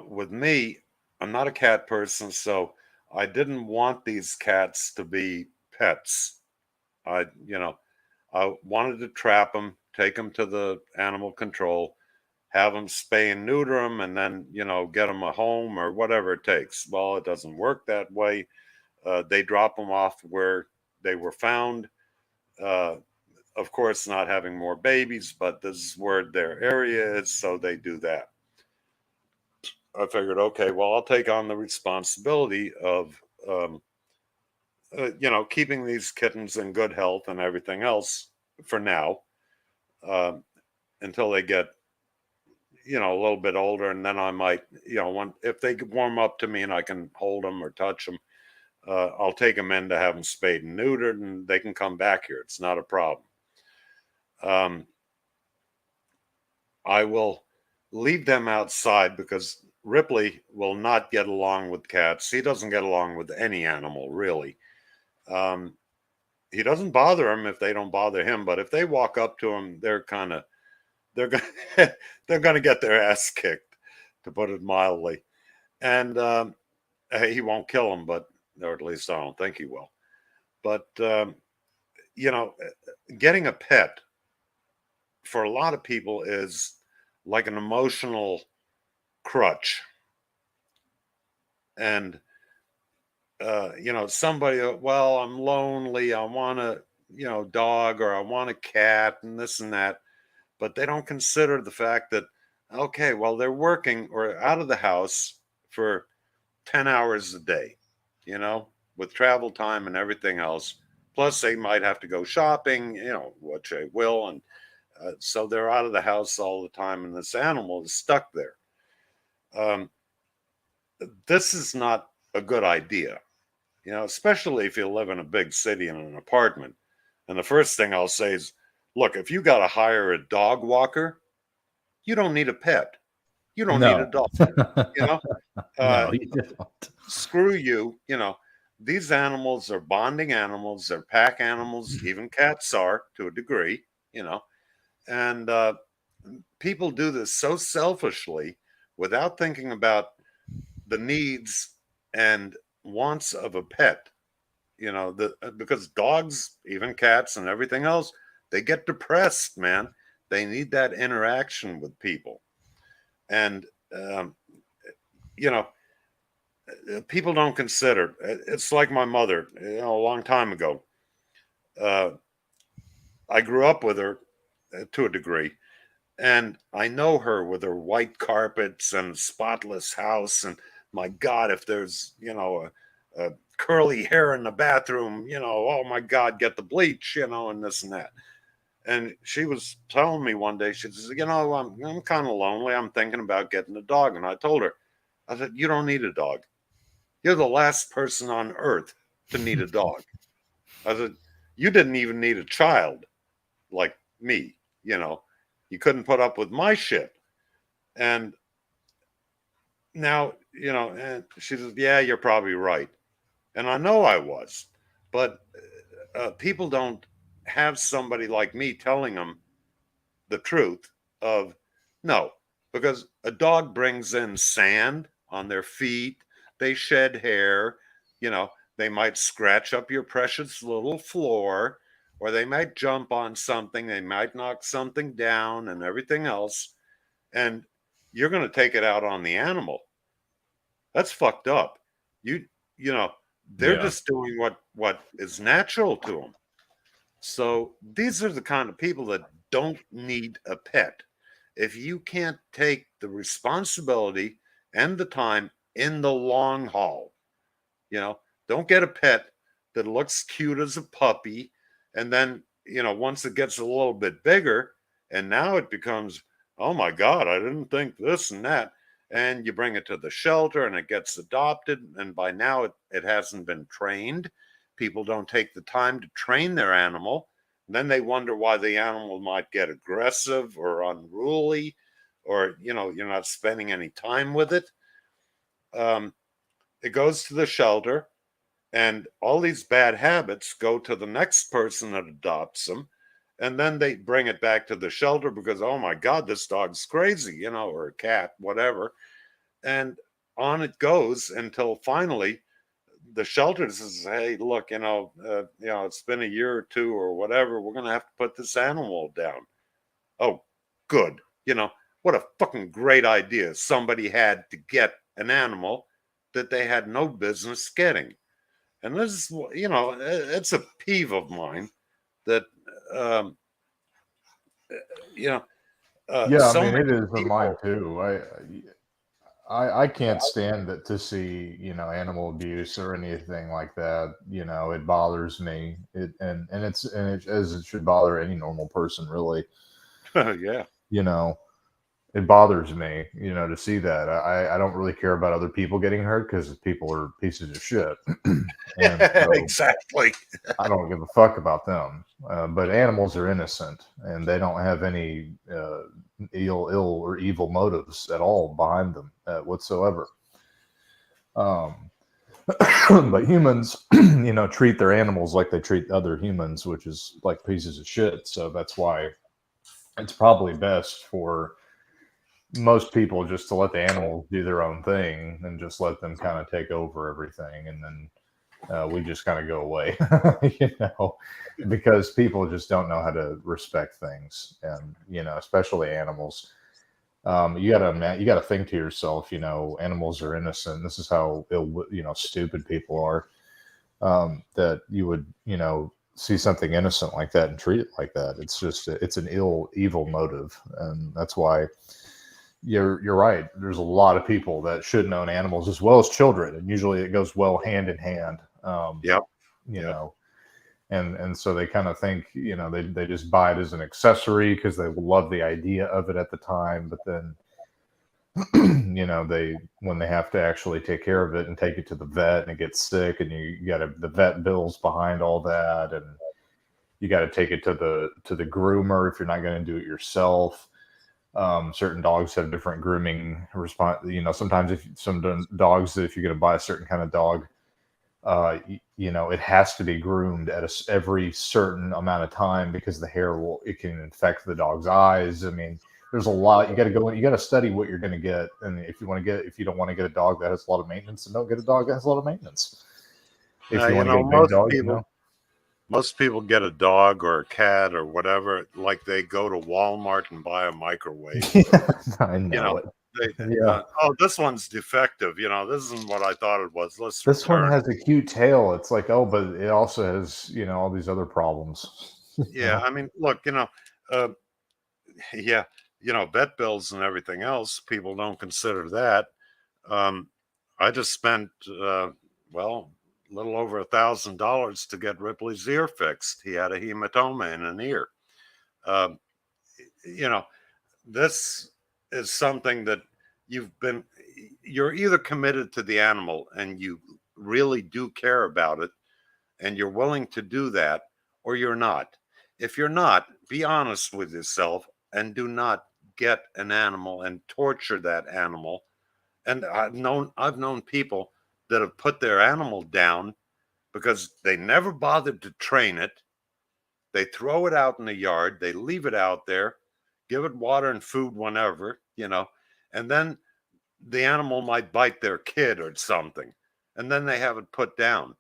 with me, I'm not a cat person, so I didn't want these cats to be pets. I wanted to trap them take them to the animal control, have them spay and neuter them, and then, get them a home or whatever it takes. Well, it doesn't work that way. They drop them off where they were found. Uh, of course, not having more babies, but this is where their area is, so they do that. I figured, okay, well, I'll take on the responsibility of, keeping these kittens in good health and everything else for now, um, until they get, a little bit older, and then I might, if they warm up to me and I can hold them or touch them, I'll take them in to have them spayed and neutered, and they can come back here. It's not a problem. Um, I will leave them outside because Ripley will not get along with cats. He doesn't get along with any animal, really. Um, he doesn't bother them if they don't bother him, but if they walk up to him, they're going they're going to get their ass kicked, to put it mildly. And he won't kill them, but or at least I don't think he will. But you know, getting a pet for a lot of people is like an emotional crutch. And somebody, well, I'm lonely, I want a, dog, or I want a cat, and this and that, but they don't consider the fact that, okay, well, they're working or out of the house for 10 hours a day, with travel time and everything else. Plus, they might have to go shopping, which they will. And so they're out of the house all the time, and this animal is stuck there. Um, this is not a good idea, especially if you live in a big city in an apartment. And the first thing I'll say is, look, if you got to hire a dog walker, you don't need a pet. You don't need a dog. No, you don't. Screw you. These animals are bonding animals. They're pack animals. Even cats are, to a degree. And people do this so selfishly without thinking about the needs and wants of a pet. Because dogs, even cats and everything else, they get depressed, man. They need that interaction with people. And, people don't consider. It's like my mother, a long time ago. I grew up with her to a degree, and I know her with her white carpets and spotless house. And my God, if there's, a curly hair in the bathroom, oh my God, get the bleach, and this and that. And she was telling me one day, she says, I'm kind of lonely. I'm thinking about getting a dog. And I told her, I said, you don't need a dog. You're the last person on earth to need a dog. I said, you didn't even need a child like me. You couldn't put up with my shit. And now, and she says, yeah, you're probably right. And I know I was, but people don't have somebody like me telling them the truth of no, because a dog brings in sand on their feet, they shed hair, they might scratch up your precious little floor, or they might jump on something, they might knock something down and everything else, and you're going to take it out on the animal. That's fucked up. They're just doing what is natural to them. So these are the kind of people that don't need a pet. If you can't take the responsibility and the time in the long haul, don't get a pet that looks cute as a puppy. And then, once it gets a little bit bigger and now it becomes, oh my God, I didn't think this and that. And you bring it to the shelter and it gets adopted. And by now it hasn't been trained. People don't take the time to train their animal. And then they wonder why the animal might get aggressive or unruly, or, you're not spending any time with it. It goes to the shelter, and all these bad habits go to the next person that adopts them. And then they bring it back to the shelter because, oh my God, this dog's crazy, or a cat, whatever. And on it goes until finally the shelter says, hey, look, it's been a year or two or whatever. We're going to have to put this animal down. oh, good. What a fucking great idea. Somebody had to get an animal that they had no business getting. And this is, it's a peeve of mine that, um, you know, Yeah, I so mean many it is of mine people. too. I can't stand it to see, animal abuse or anything like that. It bothers me. It as it should bother any normal person, really. Yeah. You know, it bothers me, to see that. I don't really care about other people getting hurt because people are pieces of shit, and so Exactly. I don't give a fuck about them. But animals are innocent, and they don't have any ill or evil motives at all behind them whatsoever. Um, but humans, treat their animals like they treat other humans, which is like pieces of shit. So that's why it's probably best for most people just to let the animals do their own thing and just let them kind of take over everything, and then we just kind of go away, you know, because people just don't know how to respect things, and especially animals. You gotta think to yourself, animals are innocent. This is how stupid people are. That you would, see something innocent like that and treat it like that. It's an evil motive, and that's why you're right. There's a lot of people that shouldn't own animals as well as children, and usually it goes well hand in hand. Yep. You Yep. know, and so they kind of think, they just buy it as an accessory because they love the idea of it at the time, but then they when they have to actually take care of it and take it to the vet and it gets sick, and you got the vet bills behind all that, and you got to take it to the groomer if you're not going to do it yourself. Certain dogs have different grooming response. Sometimes if some dogs, if you're going to buy a certain kind of dog, it has to be groomed at every certain amount of time because the hair it can infect the dog's eyes. I mean, there's a lot. You got to go in, you got to study what you're going to get. And if you don't want to get a dog that has a lot of maintenance, then don't get a dog that has a lot of maintenance. If you want to get a big dog, most people get a dog or a cat or whatever, like they go to Walmart and buy a microwave. I know it. Yeah. Oh, this one's defective. This isn't what I thought it was. Let's This one return. has a cute tail. It's like, oh, but it also has, all these other problems. Yeah, I mean, look, uh, yeah, vet bills and everything else. People don't consider that. Um, I just spent well, a little over $1,000 to get Ripley's ear fixed. He had a hematoma in an ear. Um, you know, this is something that you're either committed to the animal and you really do care about it and you're willing to do that, or you're not. If you're not, be honest with yourself and do not get an animal and torture that animal. And I've known people that have put their animal down because they never bothered to train it. They throw it out in the yard, they leave it out there, give it water and food whenever, and then the animal might bite their kid or something, and then they have it put down.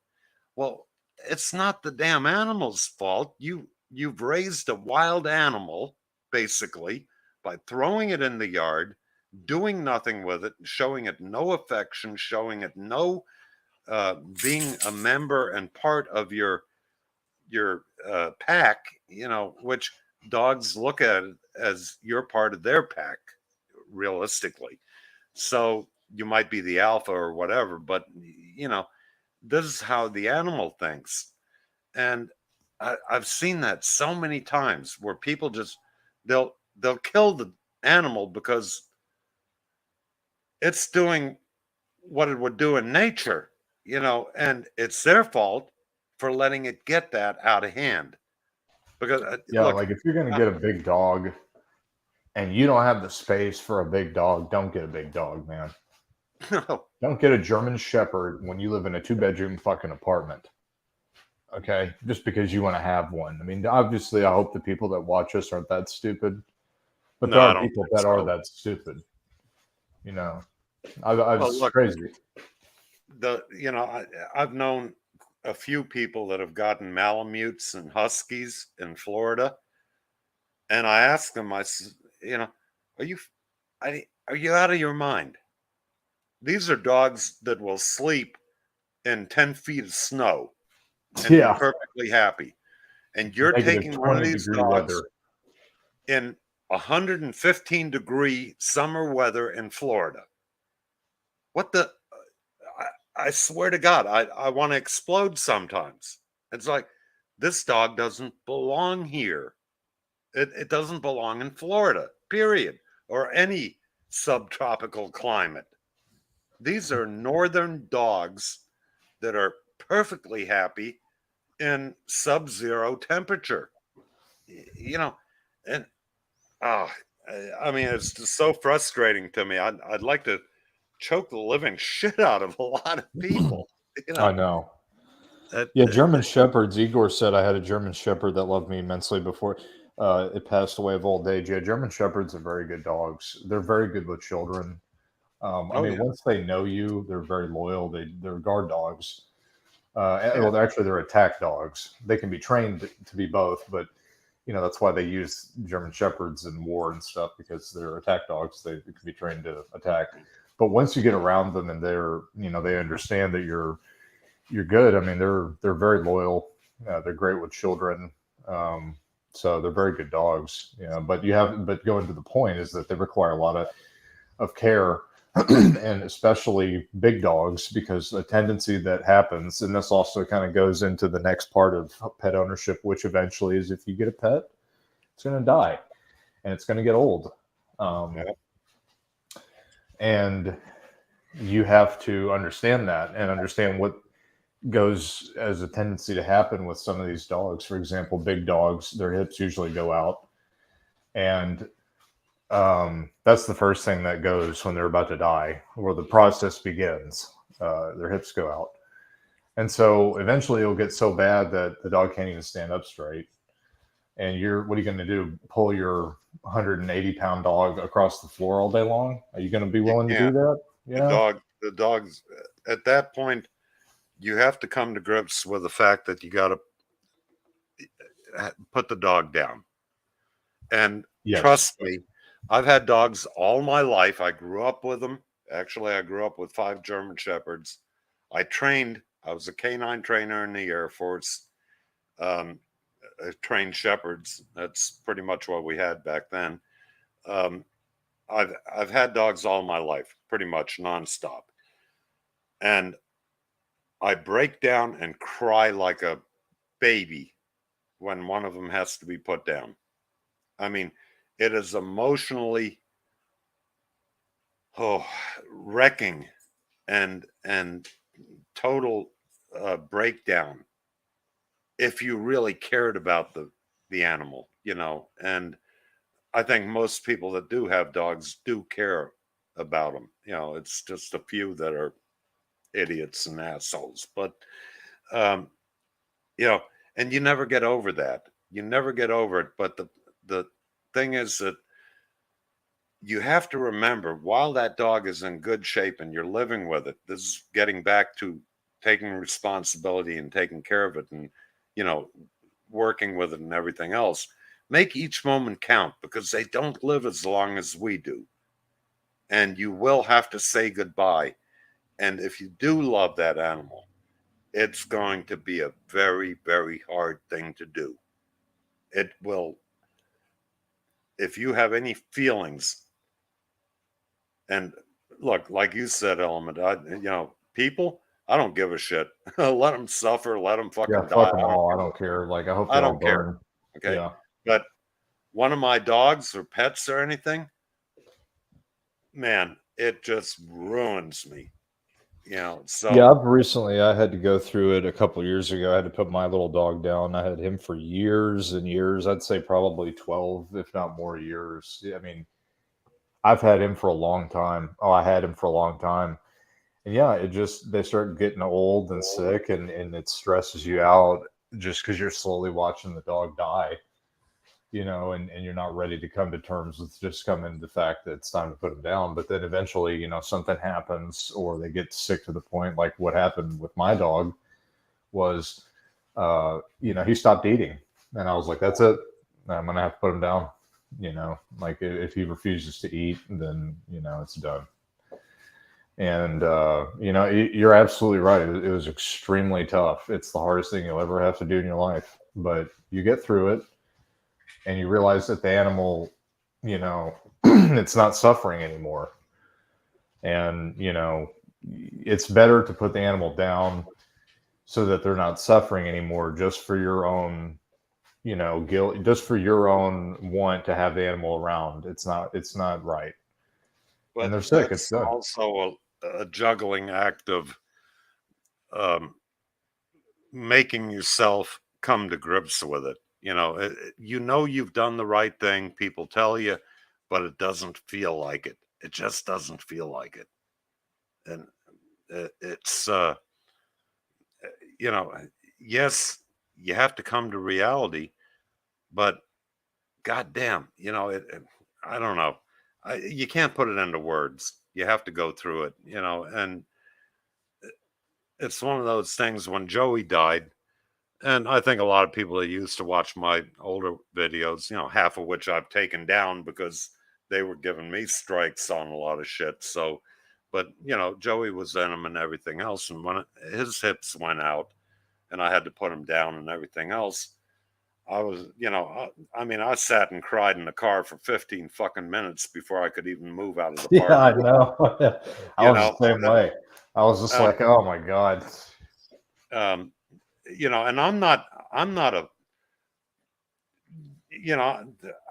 Well, it's not the damn animal's fault. You've raised a wild animal basically by throwing it in the yard, doing nothing with it, showing it no affection, showing it no being a member and part of your pack, which dogs look at it as you're part of their pack, realistically. So you might be the alpha or whatever, but this is how the animal thinks. And I've seen that so many times where people just they'll kill the animal because it's doing what it would do in nature, and it's their fault for letting it get that out of hand. Because Yeah, look, like if you're gonna get a big dog and you don't have the space for a big dog, don't get a big dog, man. no, Don't get a German Shepherd when you live in a 2-bedroom fucking apartment. Okay, just because you want to have one. I mean, obviously, I hope the people that watch us aren't that stupid, but no, there I are don't people think that are so. that stupid. You know, Well, it's look, crazy. I've known a few people that have gotten Malamutes and Huskies in Florida, And I asked him, you know, are you, are you out of your mind? These are dogs that will sleep in 10 feet of snow and be Yeah, perfectly happy. And you're negative taking one of 20 these degree dogs weather. in 115-degree summer weather in Florida. What the? I swear to God, I want to explode sometimes. It's like, this dog doesn't belong here. It doesn't belong in Florida, period, or any subtropical climate. These are northern dogs that are perfectly happy in sub-zero temperature. You know, and oh, I mean, it's just so frustrating to me. I'd like to choke the living shit out of a lot of people. You I know, know. that, Yeah, German Shepherds. Igor said I had a German Shepherd that loved me immensely before it passed away of old age. Yeah, German Shepherds are very good dogs. They're very good with children. I oh mean, yeah, once they know you, they're very loyal. They're guard dogs. yeah, Well, actually, they're attack dogs. They can be trained to be both, but that's why they use German Shepherds in war and stuff because they're attack dogs. They can be trained to attack. But once you get around them and they understand that you're good. I mean, they're very loyal. They're great with children. Um, so they're very good dogs. But going to the point is that they require a lot of care, and especially big dogs, because a tendency that happens, and this also kind of goes into the next part of pet ownership, which eventually is if you get a pet, it's going to die and it's going to get old. Um, yeah. and you have to understand that and understand what goes as a tendency to happen with some of these dogs. For example, big dogs, their hips usually go out. And that's the first thing that goes when they're about to die, where the process begins. Their hips go out. And so eventually it'll get so bad that the dog can't even stand up straight. And what are you going to do? Pull your 180-pound dog across the floor all day long? Are you going to be You willing to do can't. that? The dogs. At that point, you have to come to grips with the fact that you got to put the dog down. And Yes. trust me, I've had dogs all my life. I grew up with them. Actually, I grew up with 5 German Shepherds. I was a canine trainer in the Air Force. I trained shepherds. That's pretty much what we had back then. Um, I've had dogs all my life, pretty much nonstop. And I break down and cry like a baby when one of them has to be put down. I mean, it is emotionally wrecking and total breakdown if you really cared about the animal, and I think most people that do have dogs do care about them. It's just a few that are idiots and assholes, but um, you know, and you never get over that. You never get over it. But the thing is that you have to remember, while that dog is in good shape and you're living with it, this is getting back to taking responsibility and taking care of it, and you know, working with it and everything else. Make each moment count, because they don't live as long as we do, and you will have to say goodbye. And if you do love that animal, it's going to be a very, very hard thing to do. It will, if you have any feelings, and look, like you said, Element, people, I don't give a shit. Let them suffer, let them Yeah, fucking die. fuck them all. I don't care. Like, I hope I they all don't care. burn. Okay. Yeah. But one of my dogs or pets or anything, man, it just ruins me. So Yeah, I had to go through it a couple of years ago. I had to put my little dog down. I had him for years and years. I'd say probably 12, if not more years. I mean, I've had him for a long time. Oh, I had him for a long time. And yeah, they start getting old and sick, and it stresses you out just because you're slowly watching the dog die, and you're not ready to come to terms with just coming to the fact that it's time to put them down. But then eventually, something happens or they get sick to the point, like what happened with my dog was, he stopped eating. And I was like, that's it. I'm going to have to put him down. Like if he refuses to eat, then it's done. And you're absolutely right. It was extremely tough. It's the hardest thing you'll ever have to do in your life, but you get through it, and you realize that the animal, it's not suffering anymore. And it's better to put the animal down so that they're not suffering anymore, just for your own guilt, just for your own want to have the animal around. It's not right. But And they're sick. It's that's done. also a juggling act of um, making yourself come to grips with it. You've done the right thing. People tell you, but it doesn't feel like it. It just doesn't feel like it. And it's you know, yes, you have to come to reality, but goddamn, I don't know. You can't put it into words. You have to go through it, and it's one of those things. When Joey died, and I think a lot of people that used to watch my older videos, half of which I've taken down because they were giving me strikes on a lot of shit. So, but Joey was in them and everything else. And when his hips went out and I had to put him down and everything else, I was, I mean, I sat and cried in the car for 15 fucking minutes before I could even move out of the Yeah, I parking know. I you was know, the same way. I was just and, like, oh my God. um, and I'm not a,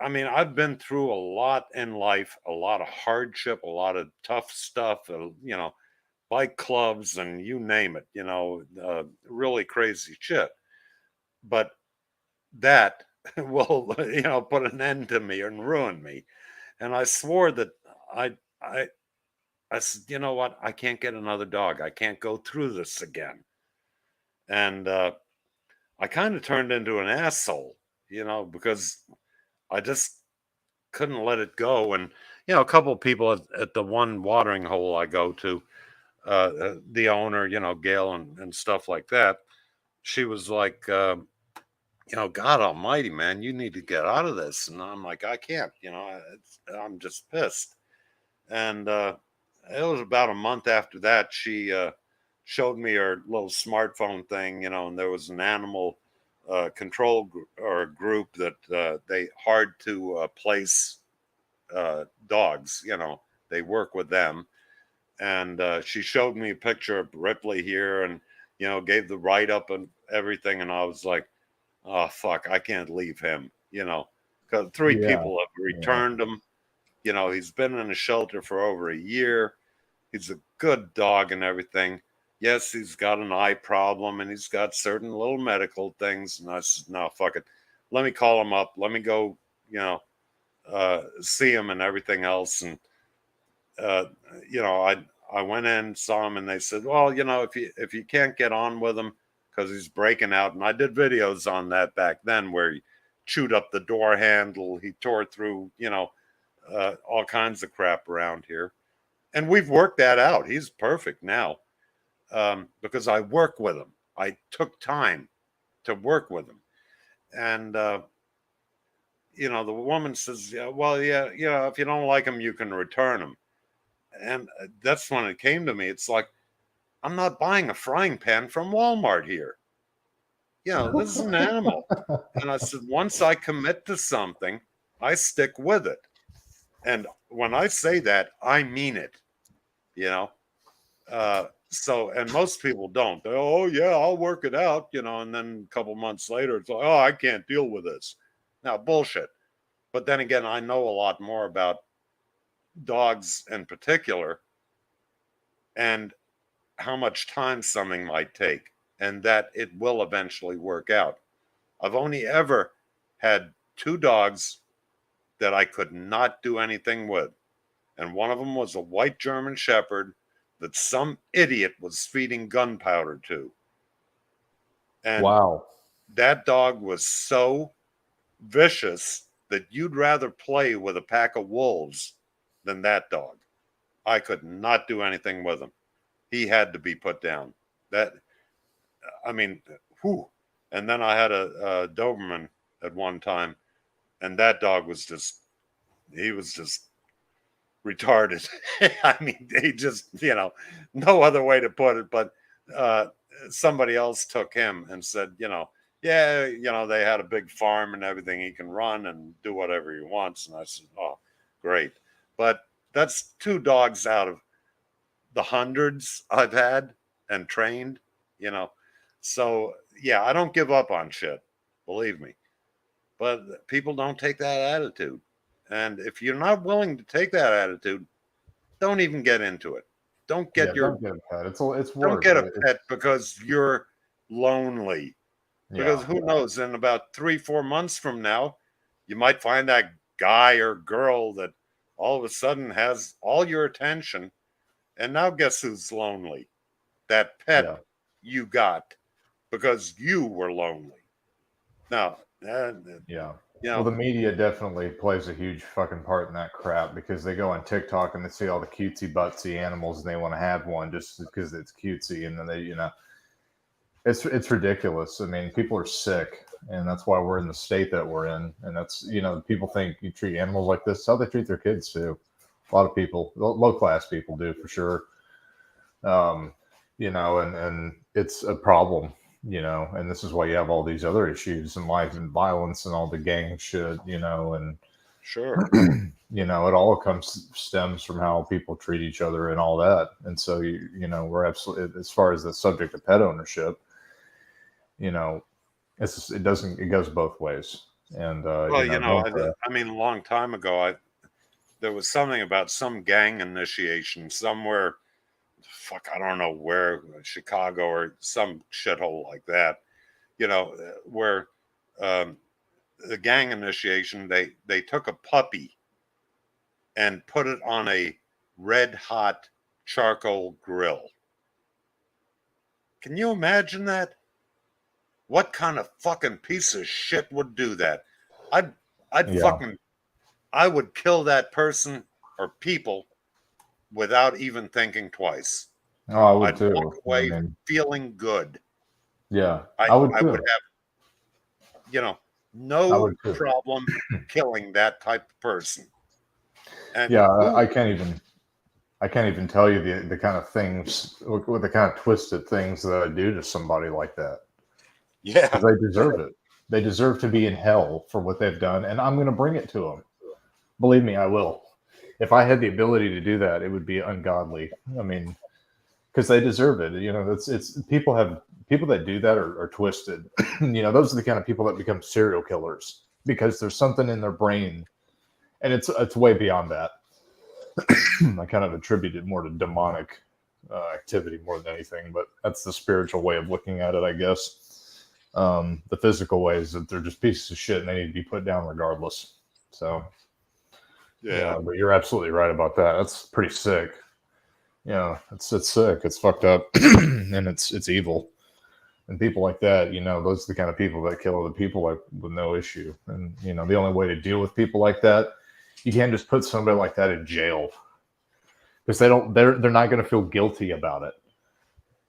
I mean, I've been through a lot in life, a lot of hardship, a lot of tough stuff, bike clubs and you name it, really crazy shit. But that will, put an end to me and ruin me. And I swore that I, I, I said, you know what? I can't get another dog. I can't go through this again. And I kind of turned into an asshole, because I just couldn't let it go. And a couple of people at the one watering hole I go to, the owner, Gail and stuff like that, she was like, God Almighty, man, you need to get out of this. And I'm like, I can't. I'm just pissed. And it was about a month after that she showed me her little smartphone thing, and there was an animal control or group that they hard to place dogs. They work with them, and she showed me a picture of Ripley here, and gave the write up and everything, and I was like, oh fuck, I can't leave him. Because three Yeah. people have returned him. He's been in a shelter for over a year. He's a good dog and everything. Yes, he's got an eye problem and he's got certain little medical things. And I said, no, fuck it. Let me call him up. Let me go, see him and everything else. And uh, I went in, saw him, and they said, well, if you can't get on with him because he's breaking out, and I did videos on that back then where he chewed up the door handle, he tore through, all kinds of crap around here, and we've worked that out. He's perfect now, because I work with him. I took time to work with him, and the woman says, yeah, well, yeah, if you don't like him, you can return him. And that's when it came to me. It's like, I'm not buying a frying pan from Walmart here. This is an animal. And I said, once I commit to something, I stick with it. And when I say that, I mean it, and most people don't. They're, oh, yeah, I'll work it out, and then a couple months later, it's like, oh, I can't deal with this. Now, bullshit. But then again, I know a lot more about dogs in particular and how much time something might take, and that it will eventually work out. I've only ever had two dogs that I could not do anything with. And one of them was a white German Shepherd that some idiot was feeding gunpowder to. And Wow. that dog was so vicious that you'd rather play with a pack of wolves than that dog. I could not do anything with him. He had to be put down. I mean, whew. And then I had a Doberman at one time, and that dog was just he was just retarded. I mean, he just, no other way to put it. But somebody else took him and said, yeah, they had a big farm and everything. He can run and do whatever he wants. And I said, oh, great. But that's 2 dogs out of the hundreds I've had and trained, So, yeah, I don't give up on shit, believe me. But people don't take that attitude. And if you're not willing to take that attitude, don't even get into it. Don't get don't get a pet. It's work. Don't get a pet because you're lonely. Because who knows, in about 3-4 months from now, you might find that guy or girl that all of a sudden has all your attention. And now guess who's lonely? That pet you got because you were lonely. Now, well, the media definitely plays a huge fucking part in that crap because they go on TikTok and they see all the cutesy butsy animals and they want to have one just because it's cutesy, and then they, it's ridiculous. I mean, people are sick, and that's why we're in the state that we're in. And that's, people think you treat animals like this. That's how they treat their kids too. A lot of people, low class people, do for sure. And it's a problem. And this is why you have all these other issues in life and violence and all the gang shit, and sure, it all stems from how people treat each other and all that. And so, we're absolutely, as far as the subject of pet ownership, it goes both ways. And, I mean, a long time ago, there was something about some gang initiation somewhere. I don't know where, Chicago or some shithole like that, where the gang initiation, they took a puppy and put it on a red hot charcoal grill. Can you imagine that? What kind of fucking piece of shit would do that? I would kill that person or people without even thinking twice. Oh, I would I'd too. walk away feeling good. Yeah, I would too. I would have, no problem killing that type of person. And I can't even tell you the kind of things, with the kind of twisted things that I do to somebody like that. Yeah, they deserve it. They deserve to be in hell for what they've done, and I'm going to bring it to them. Believe me, I will. If I had the ability to do that, it would be ungodly. I mean, because they deserve it. It's people that do that are twisted. Those are the kind of people that become serial killers because there's something in their brain, and it's way beyond that. I kind of attribute it more to demonic activity more than anything, but that's the spiritual way of looking at it, I guess. The physical way is that they're just pieces of shit and they need to be put down regardless. So, but you're absolutely right about that. That's pretty sick. It's sick. It's fucked up, and it's evil. And people like that, those are the kind of people that kill other people with no issue. And the only way to deal with people like that, you can't just put somebody like that in jail because they're not going to feel guilty about it.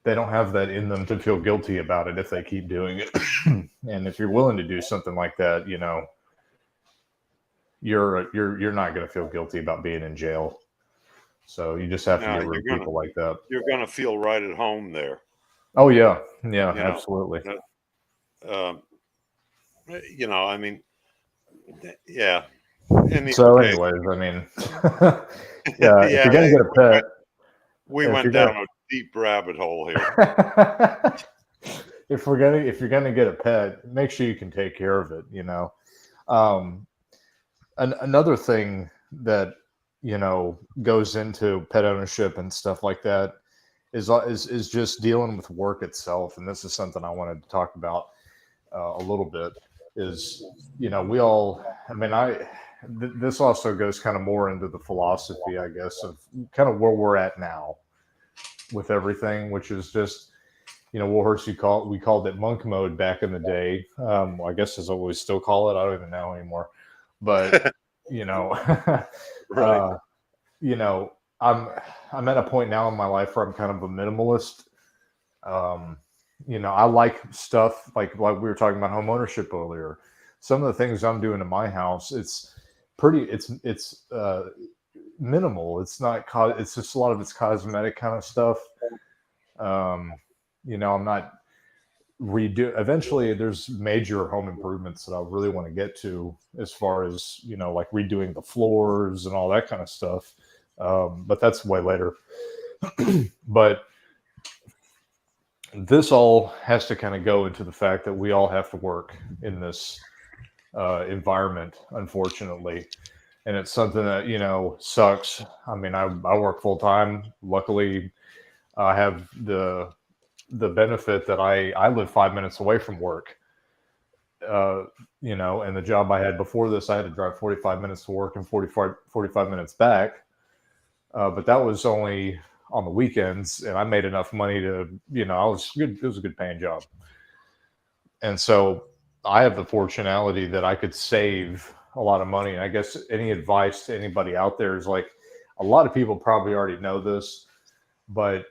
They don't have that in them to feel guilty about it if they keep doing it. And if you're willing to do something like that, you're not going to feel guilty about being in jail. So you just have to get rid of people like that. You're going to feel right at home there. Oh yeah, absolutely. I mean, yeah. So, anyways, I mean, if you're gonna get a pet, we went down a deep rabbit hole here. If you're gonna get a pet, make sure you can take care of it. Another thing that goes into pet ownership and stuff like that is just dealing with work itself. And this is something I wanted to talk about a little bit. Is this also goes kind of more into the philosophy, I guess, of kind of where we're at now with everything, which is just, Warhorse, we called it monk mode back in the day. I guess is what we still call it. I don't even know anymore. But, Right. I'm at a point now in my life where I'm kind of a minimalist. I like stuff like we were talking about home ownership earlier. Some of the things I'm doing in my house, pretty. It's minimal. It's not. It's just a lot of it's cosmetic kind of stuff. You know, I'm not redo. Eventually, there's major home improvements that I really want to get to, as far as, you know, like redoing the floors and all that kind of stuff. But that's way later. But this all has to kind of go into the fact that we all have to work in this environment, unfortunately. And it's something that, you know, sucks. I mean, I work full time. Luckily, I have the benefit that I live 5 minutes away from work. You know, and the job I had before this, I had to drive 45 minutes to work and 45 minutes back. But that was only on the weekends, and I made enough money to, you know, I was good. It was a good paying job. And so I have the fortunality that I could save a lot of money. And I guess any advice to anybody out there is, like, a lot of people probably already know this, but,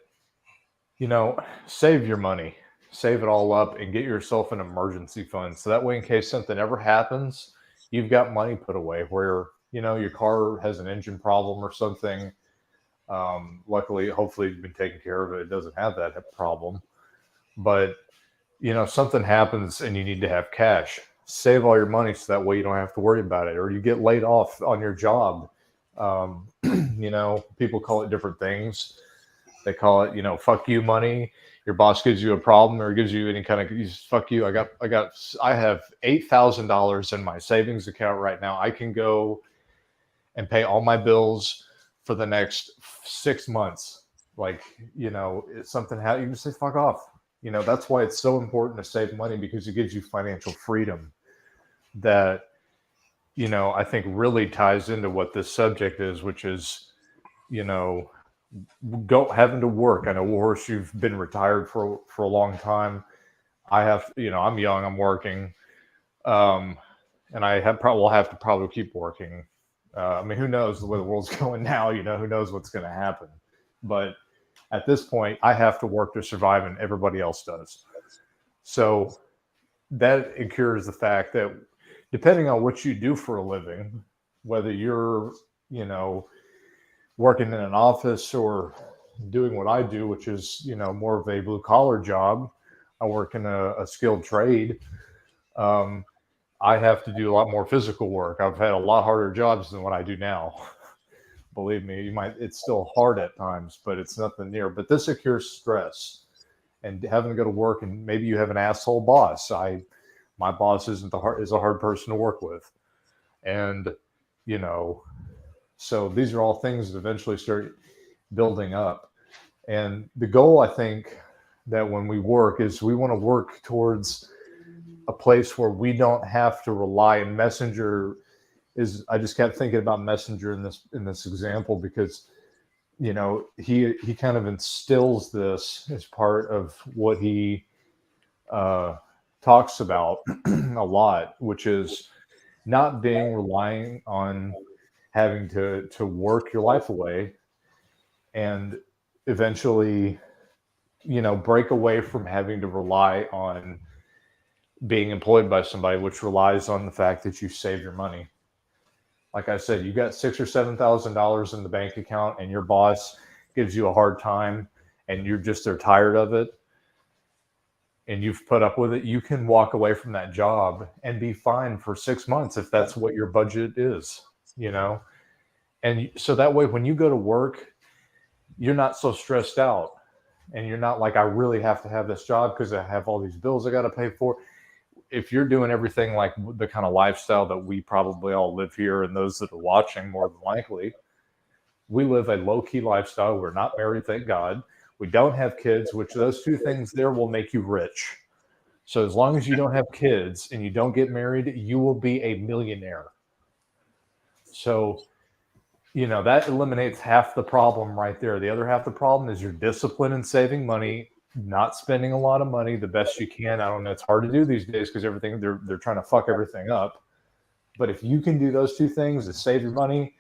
you know, save your money, save it all up, and get yourself an emergency fund. So that way, in case something ever happens, you've got money put away where, you know, your car has an engine problem or something. Luckily, hopefully you've been taken care of. It doesn't have that problem, but, you know, something happens and you need to have cash. Save all your money so that way you don't have to worry about it, or you get laid off on your job. You know, people call it different things. They call it, you know, fuck you money. Your boss gives you a problem or gives you any kind of, fuck you. I have $8,000 in my savings account right now. I can go and pay all my bills for the next 6 months. Like, you know, if something you can say fuck off. You know, that's why it's so important to save money, because it gives you financial freedom that, you know, I think really ties into what this subject is, which is, you know, having to work. I know, Warhorse, you've been retired for a long time. I have, you know, I'm young, I'm working, and will have to probably keep working. I mean, who knows the way the world's going now? You know, who knows what's going to happen? But at this point, I have to work to survive, and everybody else does. So that incurs the fact that, depending on what you do for a living, whether you're, you know, working in an office or doing what I do, which is, you know, more of a blue collar job, I work in a skilled trade. I have to do a lot more physical work. I've had a lot harder jobs than what I do now. Believe me, it's still hard at times, but it's nothing near. But this incurs stress, and having to go to work, and maybe you have an asshole boss. My boss is a hard person to work with. And, you know, so these are all things that eventually start building up. And the goal, I think, that when we work is we want to work towards a place where we don't have to rely. And Messenger I just kept thinking about Messenger in this example, because, you know, he kind of instills this as part of what he talks about a lot, which is not relying on having to work your life away, and eventually, you know, break away from having to rely on being employed by somebody, which relies on the fact that you save your money. Like I said, you got $6,000 or $7,000 in the bank account, and your boss gives you a hard time, and they're tired of it, and you've put up with it. You can walk away from that job and be fine for 6 months if that's what your budget is, you know? And so that way, when you go to work, you're not so stressed out, and you're not like, I really have to have this job because I have all these bills I got to pay for. If you're doing everything like the kind of lifestyle that we probably all live here, and those that are watching, more than likely, we live a low-key lifestyle. We're not married, thank God. We don't have kids, which those two things there will make you rich. So as long as you don't have kids and you don't get married, you will be a millionaire. So, you know, that eliminates half the problem right there. The other half of the problem is your discipline in saving money, not spending a lot of money the best you can. I don't know, it's hard to do these days because everything they're trying to fuck everything up. But if you can do those two things, to save your money,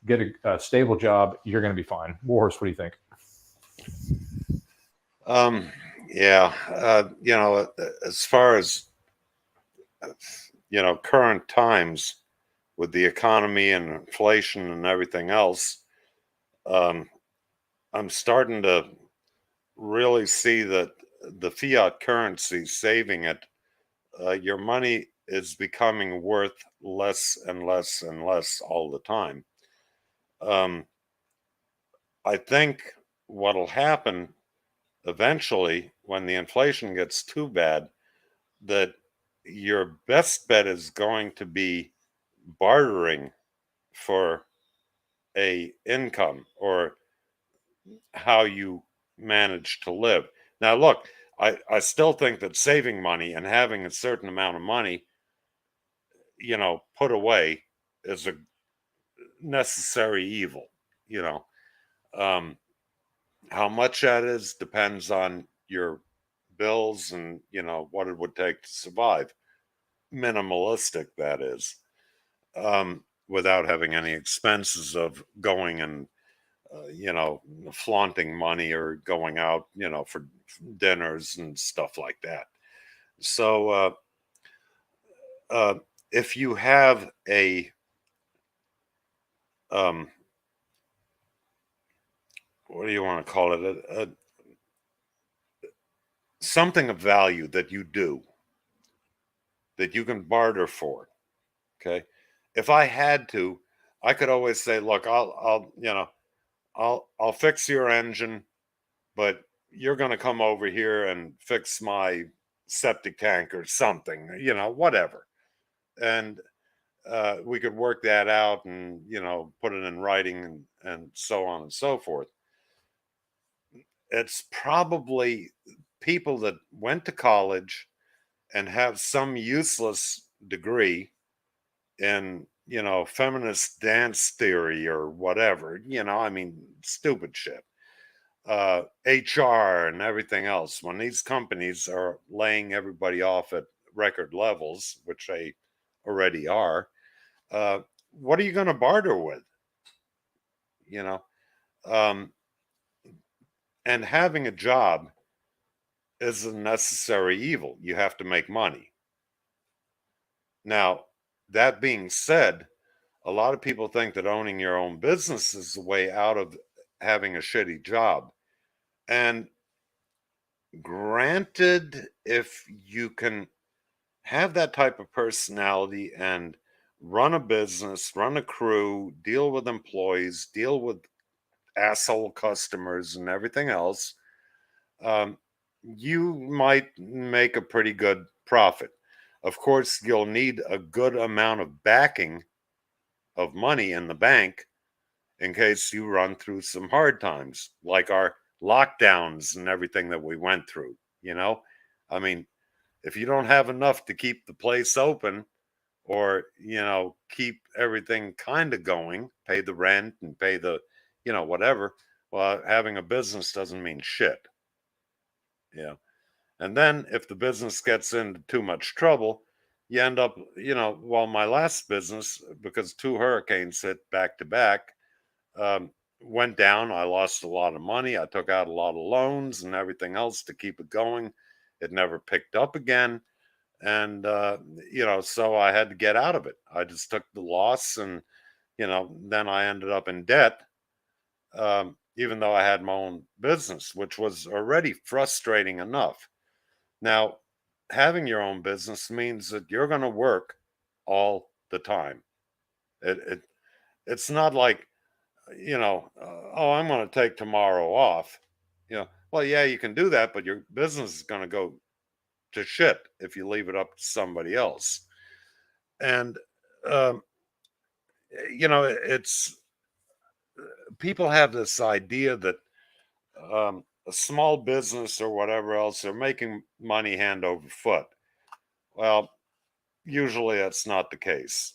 get a stable job, you're going to be fine. Warhorse, what do you think? Yeah, you know, as far as, you know, current times, with the economy and inflation and everything else, I'm starting to really see that the fiat currency, saving it, your money is becoming worth less and less and less all the time. Um, I think what'll happen eventually when the inflation gets too bad, that your best bet is going to be bartering for a income or how you manage to live. Now, look, I still think that saving money and having a certain amount of money, put away is a necessary evil. You know, um, how much that is depends on your bills and, what it would take to survive. Minimalistic, that is, without having any expenses of going and flaunting money or going out, for dinners and stuff like that. So, uh, if you have a, um, what do you want to call it? Something of value that you do that you can barter for. Okay. If I had to, I could always say, look, I'll fix your engine, but you're going to come over here and fix my septic tank or something, whatever. And we could work that out and, put it in writing and so on and so forth. It's probably people that went to college and have some useless degree in, feminist dance theory or whatever, I mean, stupid shit. HR and everything else, when these companies are laying everybody off at record levels, which they already are, what are you going to barter with? You know, um, and having a job is a necessary evil. You have to make money. Now, that being said, a lot of people think that owning your own business is the way out of having a shitty job. And granted, if you can have that type of personality and run a business, run a crew, deal with employees, deal with asshole customers and everything else, um, you might make a pretty good profit. Of course, you'll need a good amount of backing of money in the bank in case you run through some hard times, like our lockdowns and everything that we went through. I mean, if you don't have enough to keep the place open or, keep everything kind of going, pay the rent and pay the, whatever, well, having a business doesn't mean shit. Yeah. And then if the business gets into too much trouble, you end up, well, my last business, because two hurricanes hit back to back, um, went down. I lost a lot of money. I took out a lot of loans and everything else to keep it going. It never picked up again. And, so I had to get out of it. I just took the loss and, then I ended up in debt, even though I had my own business, which was already frustrating enough. Now, having your own business means that you're going to work all the time. It's not like, oh, I'm going to take tomorrow off. Well, yeah, you can do that, but your business is going to go to shit if you leave it up to somebody else. And, um, it's people have this idea that a small business or whatever else, they're making money hand over foot. Well, usually that's not the case.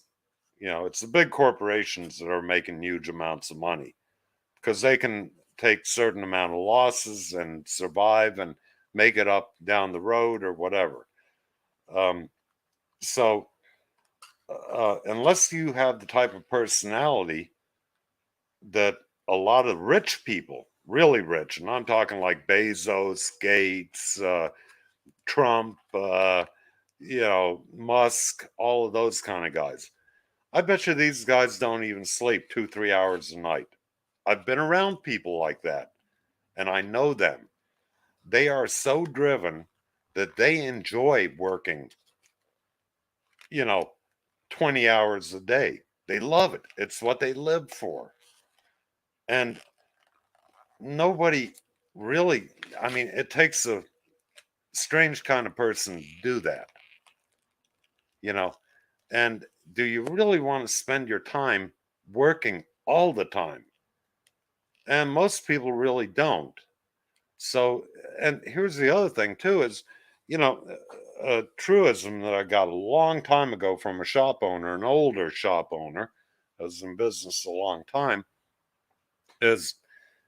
It's the big corporations that are making huge amounts of money because they can take certain amount of losses and survive and make it up down the road or whatever. So unless you have the type of personality that a lot of rich people, really rich, and I'm talking like Bezos, Gates, Trump, Musk, all of those kind of guys. I bet you these guys don't even sleep 2, 3 hours a night. I've been around people like that, and I know them. They are so driven that they enjoy working, you know, 20 hours a day. They love it. It's what they live for. And nobody really, I mean, it takes a strange kind of person to do that, you know. And do you really want to spend your time working all the time? And most people really don't. So, and here's the other thing too is, you know, a truism that I got a long time ago from a shop owner, an older shop owner, I was in business a long time, is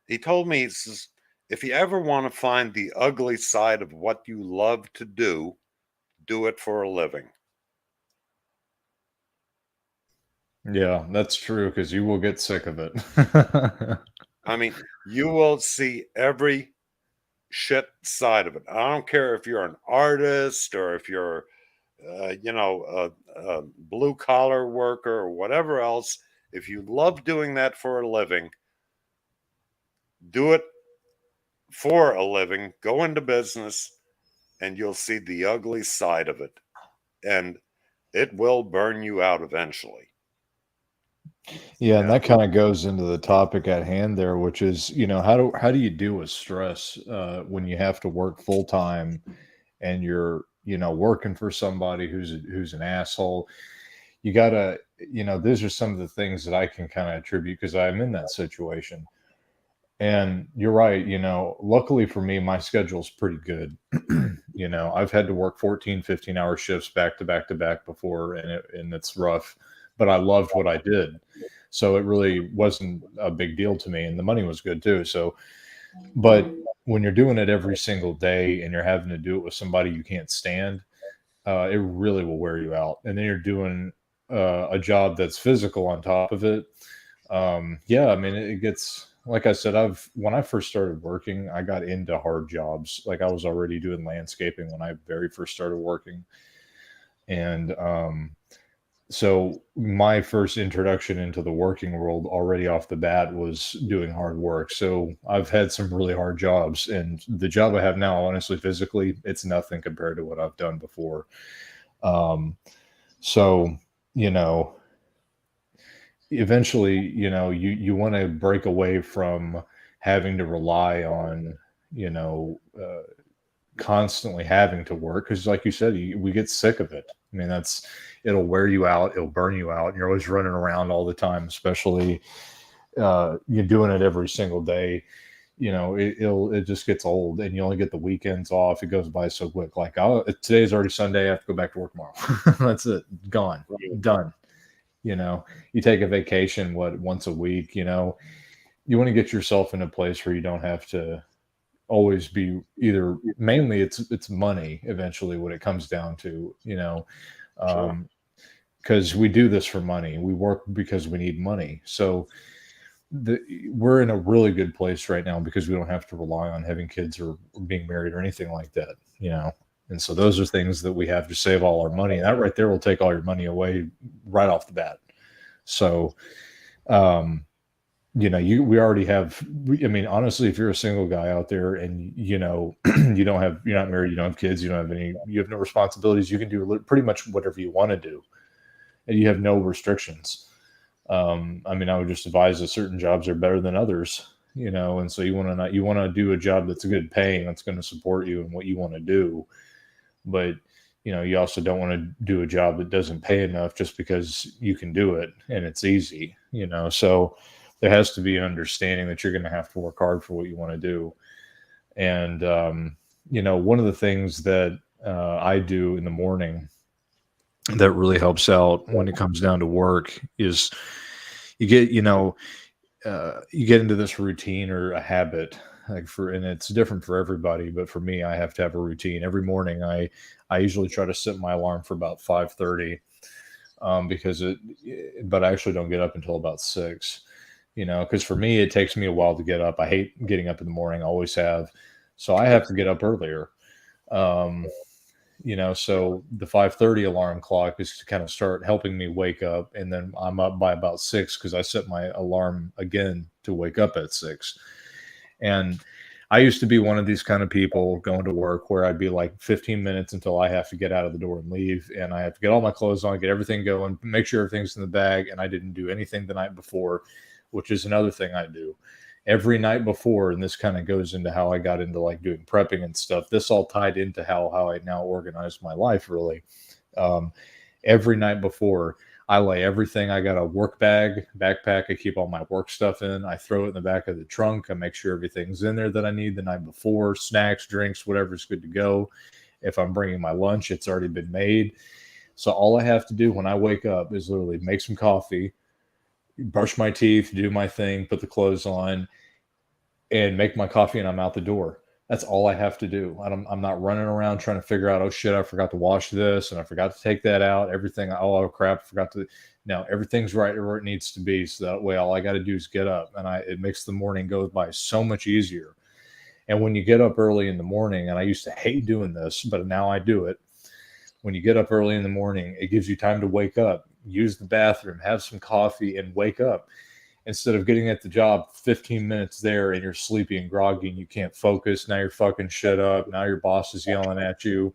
he told me, he says, if you ever want to find the ugly side of what you love to do it for a living. Yeah, that's true because you will get sick of it. I mean, you will see every shit side of it. I don't care if you're an artist or if you're, a blue collar worker or whatever else. If you love doing that for a living, do it for a living, go into business, and you'll see the ugly side of it. And it will burn you out eventually. Yeah, and Yeah. that kind of goes into the topic at hand there, which is, how do you deal with stress when you have to work full time and you're, working for somebody who's an asshole. You gotta, these are some of the things that I can kind of attribute because I'm in that situation. And you're right, luckily for me, my schedule's pretty good. I've had to work 14, 15-hour shifts back to back to back before, and it's rough, but I loved what I did. So it really wasn't a big deal to me, and the money was good too. So, but when you're doing it every single day and you're having to do it with somebody you can't stand, it really will wear you out. And then you're doing a job that's physical on top of it. Yeah, I mean, it gets, like I said, when I first started working, I got into hard jobs. Like I was already doing landscaping when I very first started working. And so my first introduction into the working world already off the bat was doing hard work. So I've had some really hard jobs, and the job I have now, honestly, physically, it's nothing compared to what I've done before. So, you know, eventually, you want to break away from having to rely on, constantly having to work because, like you said, we get sick of it. I mean, it'll wear you out, it'll burn you out, and you're always running around all the time, especially you're doing it every single day. It just gets old, and you only get the weekends off. It goes by so quick. Like, today's already Sunday, I have to go back to work tomorrow. That's it, gone, done. You take a vacation once a week. You want to get yourself in a place where you don't have to always be either, mainly it's money eventually what it comes down to, Sure. because we do this for money, we work because we need money. So we're in a really good place right now because we don't have to rely on having kids or being married or anything like that. And so those are things that we have to save all our money, and that right there will take all your money away right off the bat. So we already have, I mean, honestly, if you're a single guy out there and, you're not married, you don't have kids, you have no responsibilities, you can do pretty much whatever you want to do and you have no restrictions. I mean, I would just advise that certain jobs are better than others, and so you want to do a job that's good paying, that's going to support you and what you want to do. But, you also don't want to do a job that doesn't pay enough just because you can do it and it's easy, so there has to be an understanding that you're going to have to work hard for what you want to do. And, one of the things that I do in the morning that really helps out when it comes down to work is you get, you get into this routine or a habit, and it's different for everybody, but for me, I have to have a routine every morning. I usually try to set my alarm for about 5:30, but I actually don't get up until about 6, because for me, it takes me a while to get up. I hate getting up in the morning. I always have. So I have to get up earlier. Um, So the 5:30 alarm clock is to kind of start helping me wake up, and then I'm up by about 6 because I set my alarm again to wake up at 6. And I used to be one of these kind of people going to work where I'd be like 15 minutes until I have to get out of the door and leave. And I have to get all my clothes on, get everything going, make sure everything's in the bag. And I didn't do anything the night before, which is another thing I do every night before. And this kind of goes into how I got into like doing prepping and stuff. This all tied into how I now organize my life, really. Um, every night before, I lay everything. I got a work bag, backpack. I keep all my work stuff in. I throw it in the back of the trunk. I make sure everything's in there that I need the night before, snacks, drinks, whatever's good to go. If I'm bringing my lunch, it's already been made. So all I have to do when I wake up is literally make some coffee, brush my teeth, do my thing, put the clothes on, and make my coffee, and I'm out the door. That's all I have to do. I'm not running around trying to figure out, oh shit, I forgot to wash this and I forgot to take that out. Everything, oh crap, I forgot to. No, everything's right where it needs to be. So that way, all I got to do is get up, and it makes the morning go by so much easier. And when you get up early in the morning, and I used to hate doing this, but now I do it. When you get up early in the morning, it gives you time to wake up, use the bathroom, have some coffee, and wake up instead of getting at the job 15 minutes there and you're sleepy and groggy and you can't focus. Now you're fucking shut up. Now your boss is yelling at you,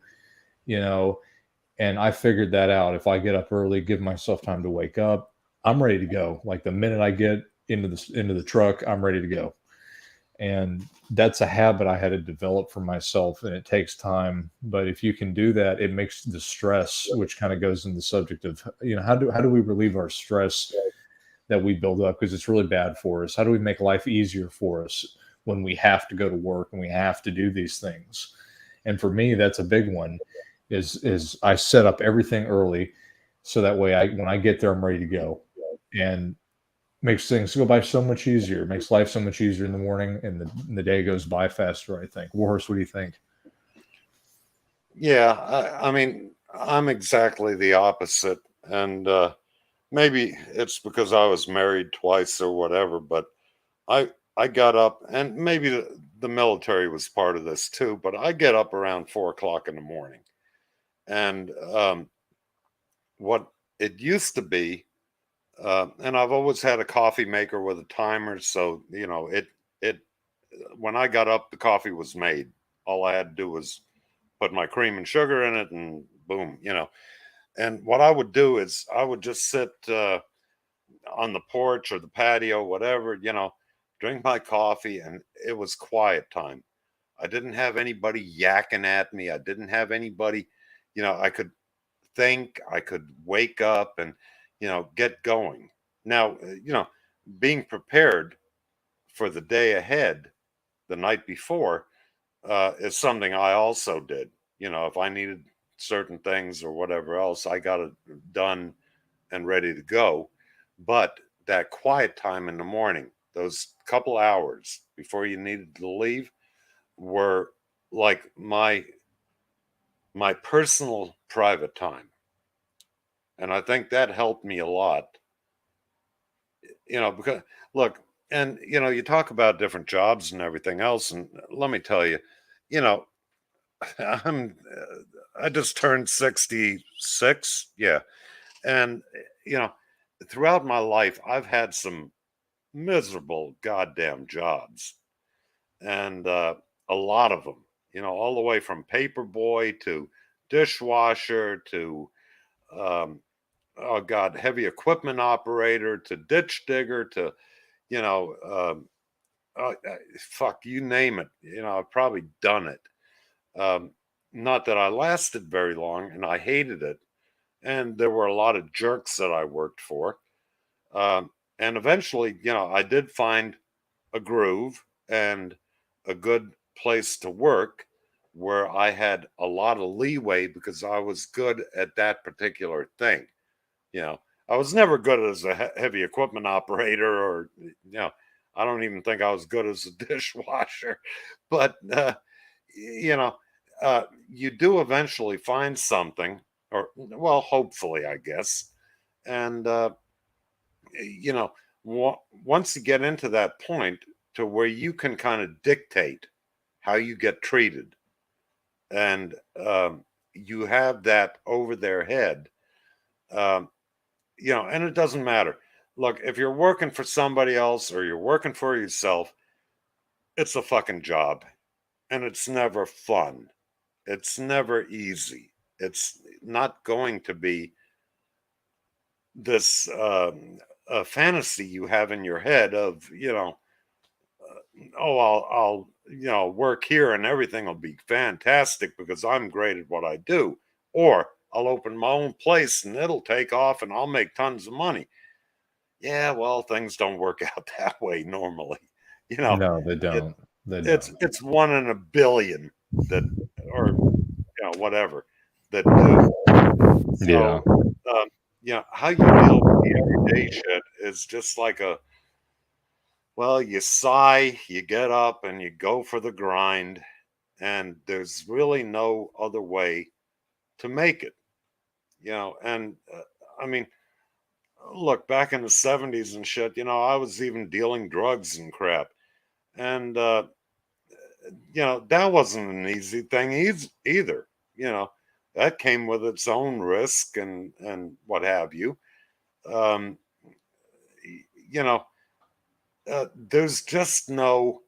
you know. And I figured that out. If I get up early, give myself time to wake up, I'm ready to go. Like the minute I get into the truck, I'm ready to go. And that's a habit I had to develop for myself, and it takes time. But if you can do that, it makes the stress, which kind of goes in the subject of, how do we relieve our stress that we build up, because it's really bad for us. How do we make life easier for us when we have to go to work and we have to do these things? And for me, that's a big one. Is I set up everything early so that way when I get there, I'm ready to go, and makes things go by so much easier. Makes life so much easier in the morning, and the day goes by faster. I think. Warhorse, what do you think? Yeah, I mean, I'm exactly the opposite, and maybe it's because I was married twice or whatever, but I got up, and maybe the military was part of this too, but I get up around 4 o'clock in the morning. And what it used to be, and I've always had a coffee maker with a timer, so it when I got up, the coffee was made. All I had to do was put my cream and sugar in it, and boom. And what I would do is I would just sit on the porch or the patio, whatever, drink my coffee, and it was quiet time. I didn't have anybody yakking at me. I didn't have anybody, I could think, I could wake up and, get going. Now, being prepared for the day ahead the night before is something I also did. If I needed certain things or whatever else, I got it done and ready to go. But that quiet time in the morning, those couple hours before you needed to leave, were like my personal private time. And I think that helped me a lot, because look, and you talk about different jobs and everything else, and let me tell you, you know, I just turned 66, yeah, and you know, throughout my life, I've had some miserable goddamn jobs, and a lot of them, all the way from paper boy to dishwasher to um, oh god, heavy equipment operator to ditch digger to you know fuck, you name it, I've probably done it. um, Not that I lasted very long, and I hated it, and there were a lot of jerks that I worked for. And eventually, I did find a groove and a good place to work where I had a lot of leeway because I was good at that particular thing. You know, I was never good as a heavy equipment operator, or I don't even think I was good as a dishwasher. But you know, you do eventually find something, or well, hopefully, I guess. And you know, once you get into that point to where you can kind of dictate how you get treated, and you have that over their head, um, and it doesn't matter. Look, if you're working for somebody else or you're working for yourself, it's a fucking job, and it's never fun. It's never easy. It's not going to be this a fantasy you have in your head of, oh, I'll work here and everything will be fantastic because I'm great at what I do, or I'll open my own place and it'll take off and I'll make tons of money. Yeah, well, things don't work out that way normally. You know, No, they it, don't. They it's don't. it's one in a billion that, or whatever, that do. Yeah. So, how you deal with the everyday shit is just like well, you sigh, you get up, and you go for the grind, and there's really no other way to make it, And I mean, look, back in the 70s and shit, I was even dealing drugs and crap. And, that wasn't an easy thing either. You know, that came with its own risk and what have you. Um, you know, there's just no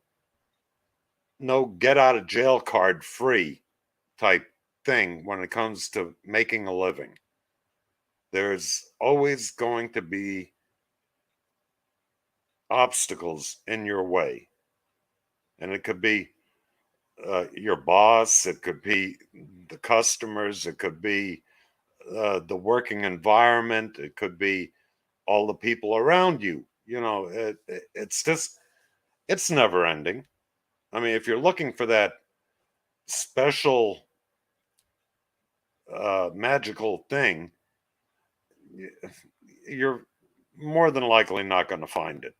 get out of jail card free type thing when it comes to making a living. There's always going to be obstacles in your way. And it could be your boss, it could be the customers, it could be the working environment, it could be all the people around you. It's never ending. I mean, if you're looking for that special magical thing, you're more than likely not going to find it.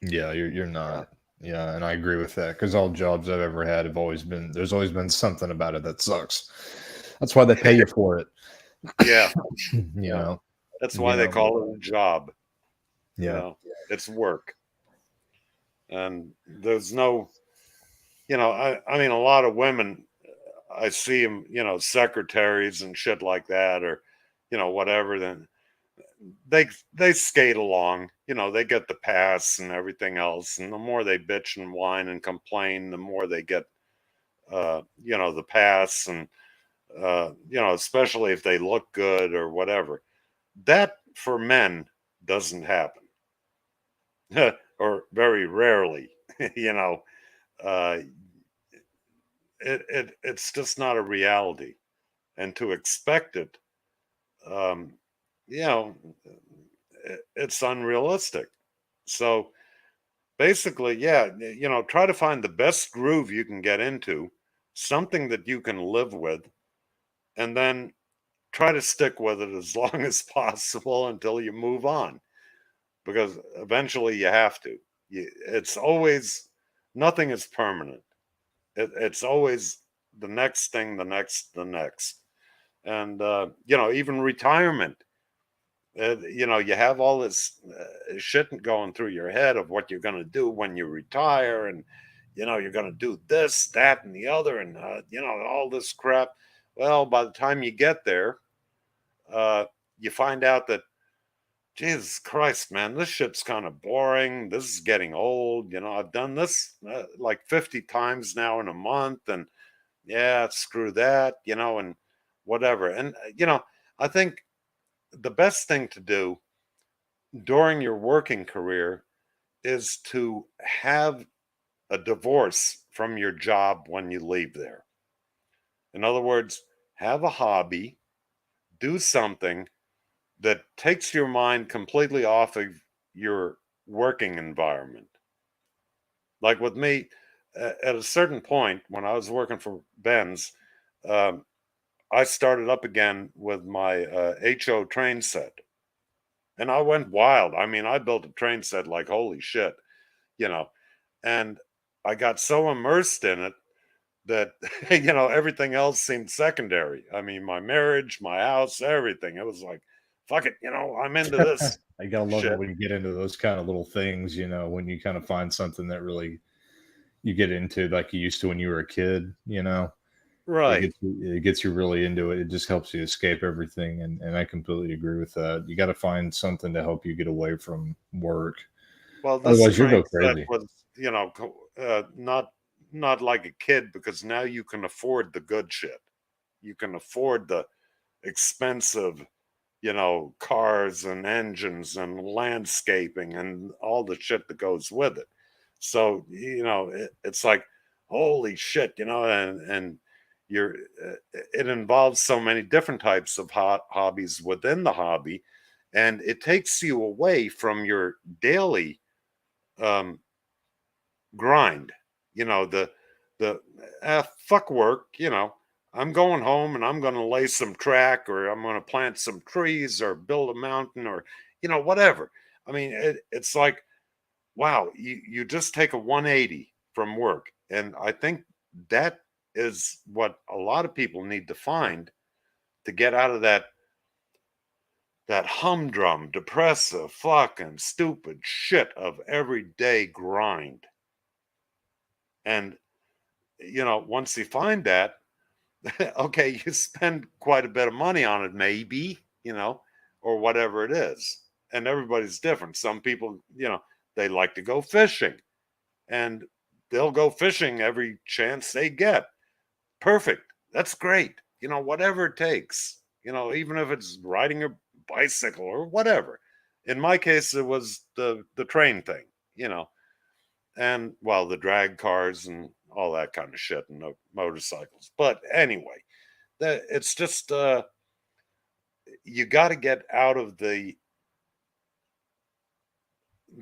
Yeah, you're not. Yeah, and I agree with that because all jobs I've ever had have always been there's always been something about it that sucks. That's why they pay you for it. Yeah, You yeah. know. That's why they call it a job. Yeah. It's work. And there's no, I mean, a lot of women, I see them, secretaries and shit like that, or, whatever, then they skate along, they get the pass and everything else. And the more they bitch and whine and complain, the more they get, the pass. And, especially if they look good or whatever. That for men doesn't happen, or very rarely, you know. Uh, it's just not a reality, and to expect it, um, you know, it's unrealistic. So basically, yeah, try to find the best groove you can get into, something that you can live with, and then try to stick with it as long as possible until you move on, because eventually you have to. It's always, nothing is permanent. It's always the next thing, the next, the next. And, even retirement, you have all this shit going through your head of what you're going to do when you retire. And, you're going to do this, that, and the other, and, all this crap. Well, by the time you get there, you find out that, Jesus Christ, man, this shit's kind of boring. This is getting old. I've done this like 50 times now in a month. And yeah, screw that, and whatever. And, I think the best thing to do during your working career is to have a divorce from your job when you leave there. In other words, have a hobby, do something that takes your mind completely off of your working environment. Like with me, at a certain point when I was working for Benz, um, I started up again with my HO train set, and I went wild. I mean, I built a train set like holy shit, you know, and I got so immersed in it that everything else seemed secondary. I mean, my marriage, my house, everything. It was like, fuck it, I'm into this I gotta love it shit. when you get into those kind of little things, when you kind of find something that really you get into like you used to when you were a kid. Right. It gets you really into it. It just helps you escape everything, and I completely agree with that. You got to find something to help you get away from work. Well, this Otherwise, you'll train go set crazy. was, not like a kid, because now you can afford the good shit. You can afford the expensive, cars and engines and landscaping and all the shit that goes with it. So, it's like, holy shit, and you're, it involves so many different types of hobbies within the hobby, and it takes you away from your daily um, grind. The fuck work. I'm going home and I'm going to lay some track, or I'm going to plant some trees, or build a mountain, or whatever. I mean, it's like, wow, you just take a 180 from work, and I think that is what a lot of people need to find to get out of that humdrum, depressive, fucking stupid shit of everyday grind. And once you find that, okay, you spend quite a bit of money on it, maybe, or whatever it is. And everybody's different. Some people, they like to go fishing, and they'll go fishing every chance they get. Perfect. That's great. Whatever it takes, even if it's riding a bicycle or whatever. In my case, it was the train thing, and well, the drag cars and all that kind of shit, and the motorcycles. But anyway, it's just you got to get out of the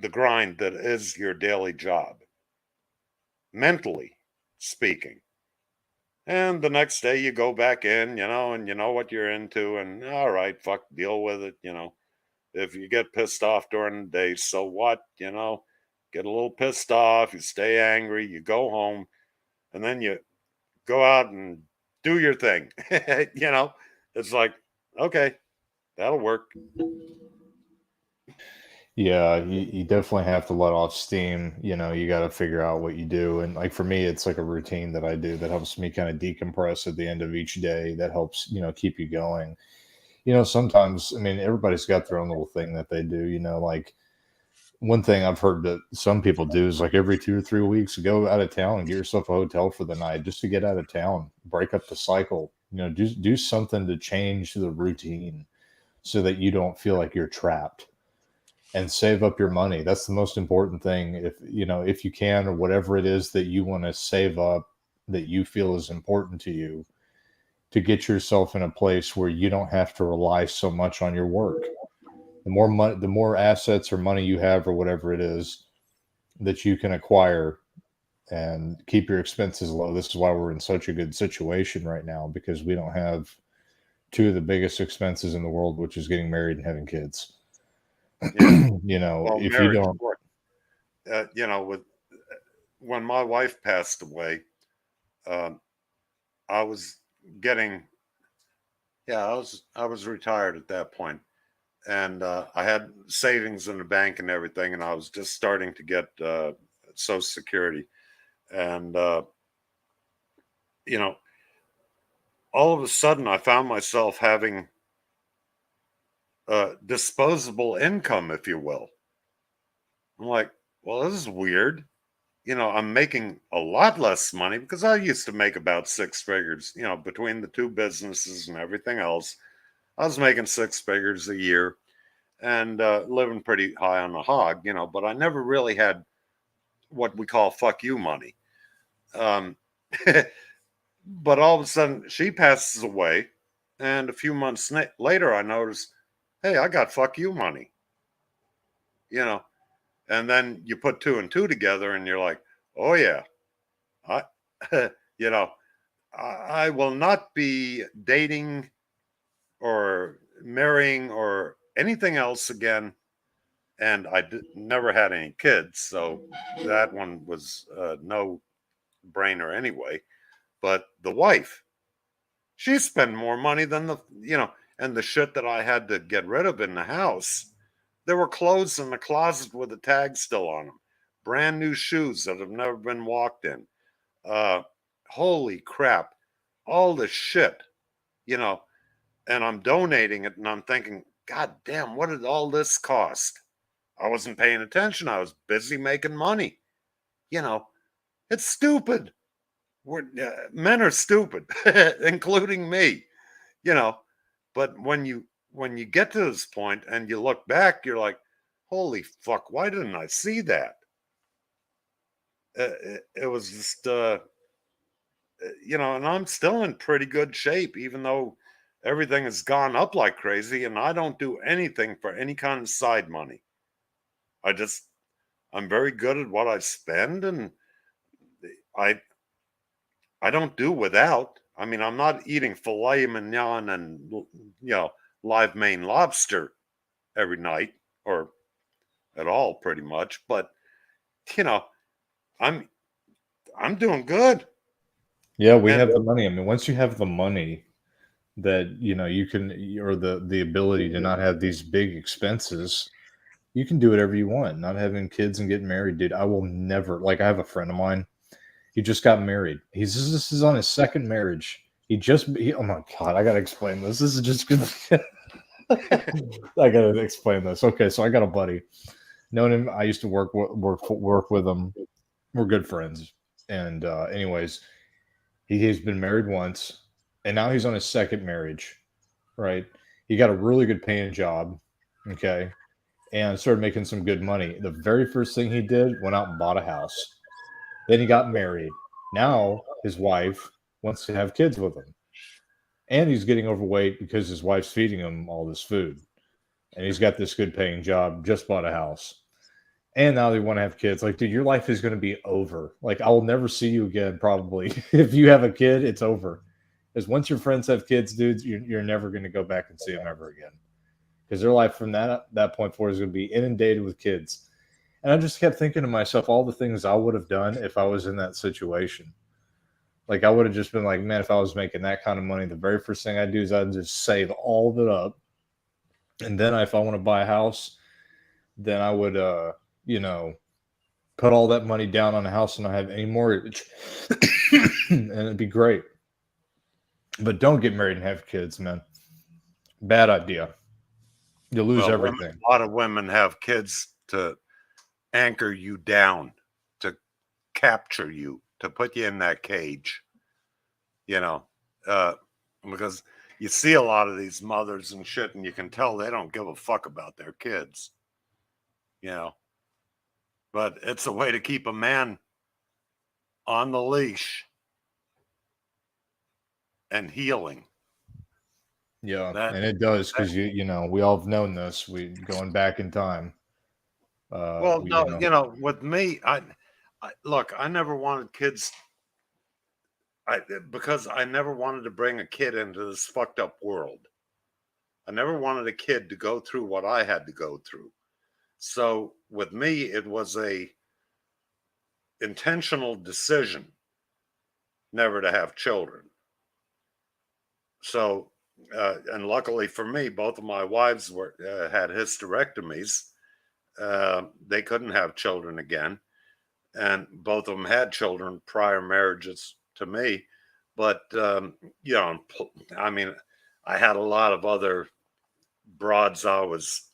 grind that is your daily job, mentally speaking. And the next day you go back in, and you know what you're into, and all right, fuck, deal with it. If you get pissed off during the day, so what? Get a little pissed off, you stay angry, you go home, and then you go out and do your thing. It's like, okay, that'll work. Yeah, you definitely have to let off steam. You got to figure out what you do. And like for me, it's like a routine that I do that helps me kind of decompress at the end of each day. That helps, keep you going. Sometimes, I mean, everybody's got their own little thing that they do. Like one thing I've heard that some people do is like every 2 or 3 weeks, go out of town and get yourself a hotel for the night just to get out of town, break up the cycle. Do something to change the routine so that you don't feel like you're trapped, and save up your money. That's the most important thing. If you can, or whatever it is that you want to save up that you feel is important to you, to get yourself in a place where you don't have to rely so much on your work. The more money, the more assets or money you have, or whatever it is that you can acquire, and keep your expenses low. This is why we're in such a good situation right now, because we don't have two of the biggest expenses in the world, which is getting married and having kids. Yeah. Well, If you marriage, don't, with when my wife passed away, um, I was getting, yeah, I was retired at that point, and I had savings in the bank and everything, and I was just starting to get Social Security, and you know, all of a sudden I found myself having disposable income, if you will. I'm like, well, this is weird. I'm making a lot less money, because I used to make about six figures, between the two businesses and everything else. I was making six figures a year, and living pretty high on the hog, but I never really had what we call fuck you money. Um, but all of a sudden she passes away, and a few months later I noticed, hey, I got fuck you money, you know, and then you put two and two together and you're like, oh yeah, I, you know, I will not be dating or marrying or anything else again. And I never had any kids, so that one was no brainer anyway. But the wife, she spent more money than and the shit that I had to get rid of in the house. There were clothes in the closet with the tag still on them, brand new shoes that have never been walked in. Uh, Holy crap. all this shit, you know, and I'm donating it and I'm thinking, God damn, what did all this cost? I wasn't paying attention. I was busy making money. You know, it's stupid. Men are stupid, including me, you know. But when you get to this point and you look back, you're like, holy fuck, why didn't I see that? It was just, you know, and I'm still in pretty good shape, even though everything has gone up like crazy, and I don't do anything for any kind of side money. I just, I'm very good at what I spend, and I I don't do without. I mean, I'm not eating filet mignon and live Maine lobster every night or at all, pretty much. But you know, I'm I'm doing good. Yeah, we And have the money. I mean, once you have the money that you can, or the ability to not have these big expenses, you can do whatever you want. Not having kids and getting married, dude. I will never, like, I have a friend of mine. He just got married. This is on his second marriage. Oh my god, I gotta explain this. This is just gonna. I gotta explain this. Okay, so I got a buddy. Known him. I used to work with him. We're good friends. And anyways, he's been married once, and now he's on his second marriage. Right? He got a really good paying job. Okay, and started making some good money. The very first thing he did, went out and bought a house. Then he got married. Now his wife wants to have kids with him. And he's getting overweight because his wife's feeding him all this food. And he's got this good paying job, just bought a house. And now they want to have kids. Like, dude, your life is going to be over. Like, I will never see you again, probably. If you have a kid, it's over. Because once your friends have kids, dudes, you're never going to go back and see them ever again. Because their life from that point forward is going to be inundated with kids. And I just kept thinking to myself all the things I would have done if I was in that situation. Like, I would have just been like, man, if I was making that kind of money, the very first thing I'd do is I'd just save all of it up. And then if I want to buy a house, then I would, put all that money down on a house and not have any mortgage. And it'd be great. But don't get married and have kids, man. Bad idea. You'll lose everything. A lot of women have kids to anchor you down, to capture you, to put you in that cage, because you see a lot of these mothers and shit, and you can tell they don't give a fuck about their kids, but it's a way to keep a man on the leash and healing. Yeah, and it does, because we all have known this. We going back in time. With me, I look, I never wanted kids. Because I never wanted to bring a kid into this fucked up world. I never wanted a kid to go through what I had to go through. So with me, it was a intentional decision never to have children. So, and luckily for me, both of my wives had hysterectomies. They couldn't have children again, and both of them had children prior marriages to me. But I mean, I had a lot of other broads. I was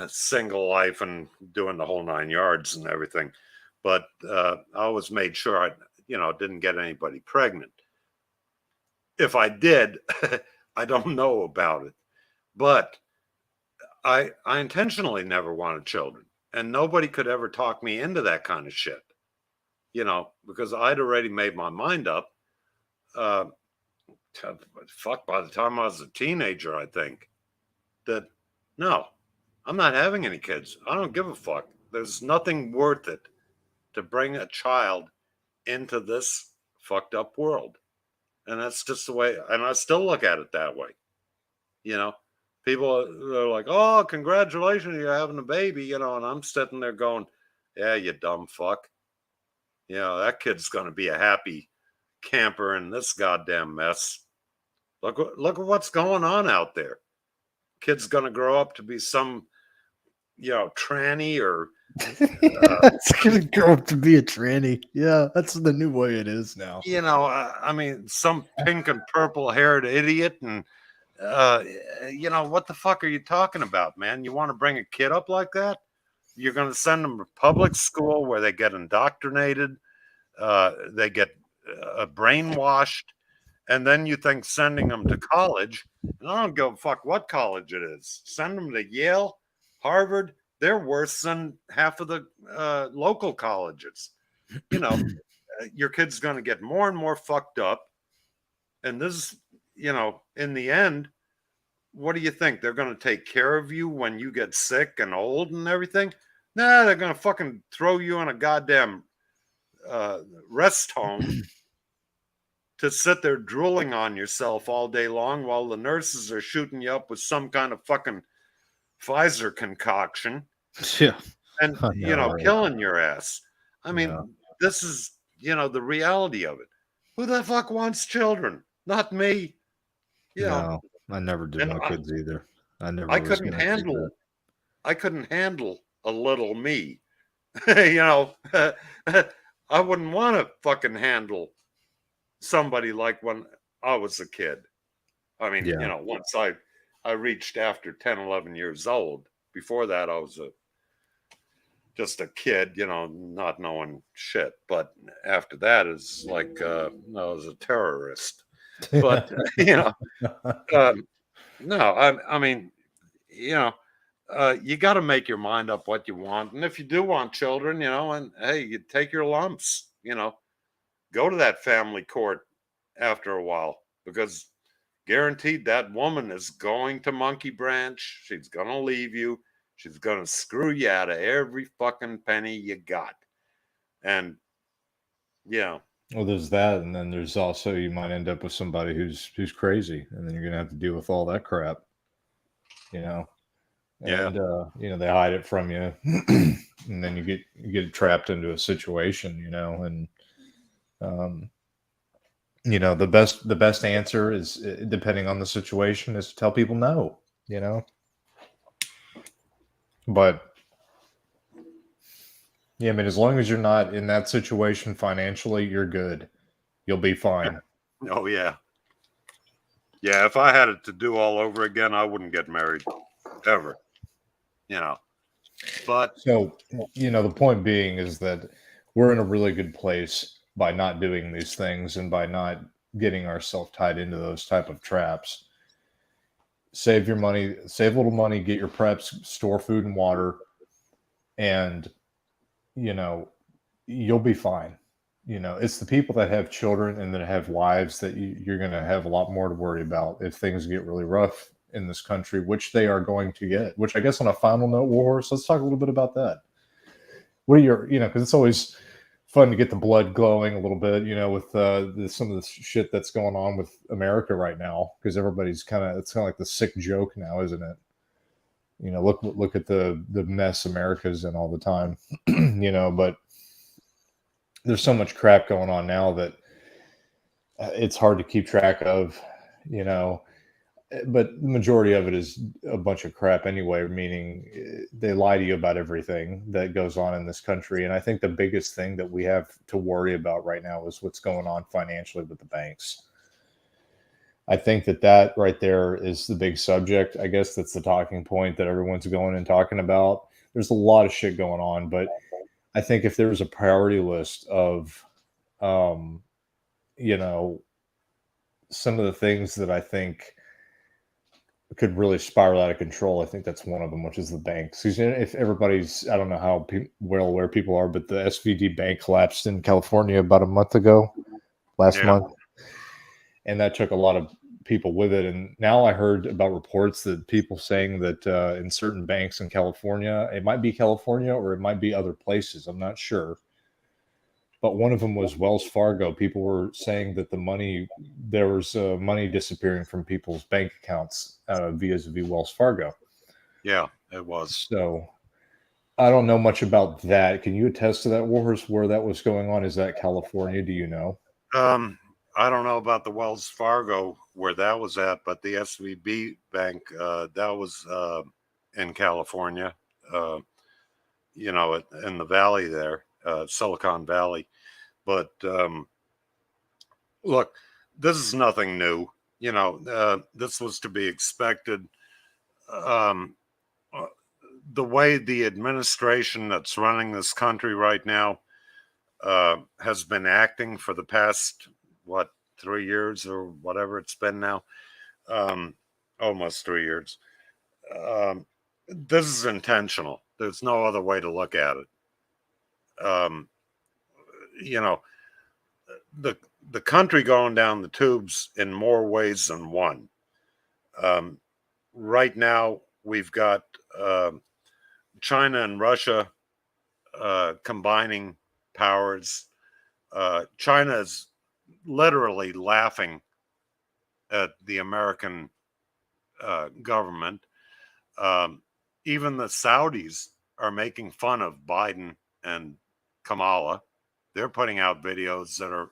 single life and doing the whole 9 yards and everything, but I always made sure I didn't get anybody pregnant. If I did, I don't know about it, but I intentionally never wanted children, and nobody could ever talk me into that kind of shit. Because I'd already made my mind up. By the time I was a teenager, I think that no, I'm not having any kids. I don't give a fuck. There's nothing worth it to bring a child into this fucked up world. And that's just the way, and I still look at it that way. People are like, oh, congratulations, you're having a baby, and I'm sitting there going, yeah, you dumb fuck. That kid's going to be a happy camper in this goddamn mess. Look at what's going on out there. Kid's going to grow up to be some, tranny or It's gonna grow up to be a tranny. Yeah, that's the new way it is now. You know, I mean, some pink and purple haired idiot, and you know, what the fuck are you talking about, man? You want to bring a kid up like that? You're going to send them to public school where they get indoctrinated, they get brainwashed, and then you think sending them to college, and I don't give a fuck what college it is. Send them to Yale, Harvard. They're worse than half of the local colleges. You know, your kid's going to get more and more fucked up. And this, you know, in the end, what do you think? They're going to take care of you when you get sick and old and everything? Nah, they're going to fucking throw you in a goddamn rest home to sit there drooling on yourself all day long while the nurses are shooting you up with some kind of fucking Pfizer concoction Yeah. and, I you know, know, right? killing your ass. I mean, Yeah. this is, you know, the reality of it. Who the fuck wants children? Not me. You know, No, I never did and want kids either. I never I was couldn't gonna do that. handle a little me. You know, I wouldn't want to fucking handle somebody like when I was a kid. I mean, you Yeah. know, once I reached after 10, 11 years old. Before that, I was just a kid, you know, not knowing shit. But after that, is like I was a terrorist. But you know, no, I mean, you know, you got to make your mind up what you want, and if you do want children, you know, and hey, you take your lumps, you know, go to that family court after a while because guaranteed that woman is going to monkey branch. She's going to leave you. She's going to screw you out of every fucking penny you got. And yeah, Well, there's that, and then there's also you might end up with somebody who's crazy, and then you're gonna have to deal with all that crap, you know. yeah, And you know they hide it from you, and then you get trapped into a situation, you know. And um, you know the best answer is depending on the situation is to tell people no, you know. But yeah, I mean, as long as you're not in that situation financially, you're good. You'll be fine. oh yeah, yeah. If I had it to do all over again, I wouldn't get married ever, you know. But So, you know, the point being is that we're in a really good place by not doing these things and by not getting ourselves tied into those type of traps. Save your money, save a little money, get your preps, store food and water, and you know, you'll be fine. You know, it's the people that have children and that have wives that you're going to have a lot more to worry about if things get really rough in this country, which they are going to get. Which I guess on a final note, Warhorse, let's talk a little bit about that. What are your, you know, because it's always fun to get the blood glowing a little bit, you know, with some of the shit that's going on with America right now, because everybody's it's kind of like the sick joke now, isn't it? You know, look at the mess America's in all the time, you know. But there's so much crap going on now that it's hard to keep track of, you know. But the majority of it is a bunch of crap anyway, meaning they lie to you about everything that goes on in this country. And I think the biggest thing that we have to worry about right now is what's going on financially with the banks. I think that right there is the big subject. I guess that's the talking point that everyone's going and talking about. There's a lot of shit going on, but I think if there was a priority list of, um, you know, some of the things that I think could really spiral out of control, I think that's one of them, which is the banks. 'Cause if everybody's, I don't know how well aware people are, but the SVD bank collapsed in California about a month ago, last yeah, month, and that took a lot of people with it. And now I heard about reports that people saying that in certain banks in California, it might be California or it might be other places, I'm not sure, but one of them was Wells Fargo. People were saying that there was money disappearing from people's bank accounts via Wells Fargo. yeah, it was. So I don't know much about that. Can you attest to that, Warhorse, where that was going on? Is that California? Do you know? I don't know about the Wells Fargo where that was at, but the SVB bank that was in California. you know, in the valley there, Silicon Valley. But look, this is nothing new. You know, this was to be expected. Um, uh, the way the administration that's running this country right now has been acting for the past, what, 3 years or whatever it's been now, almost 3 years. This is intentional. There's no other way to look at it. You know, the the country going down the tubes in more ways than one. Um, right now, we've got China and Russia combining powers. China is literally laughing at the American government. Um, even the Saudis are making fun of Biden and Kamala. They're putting out videos that are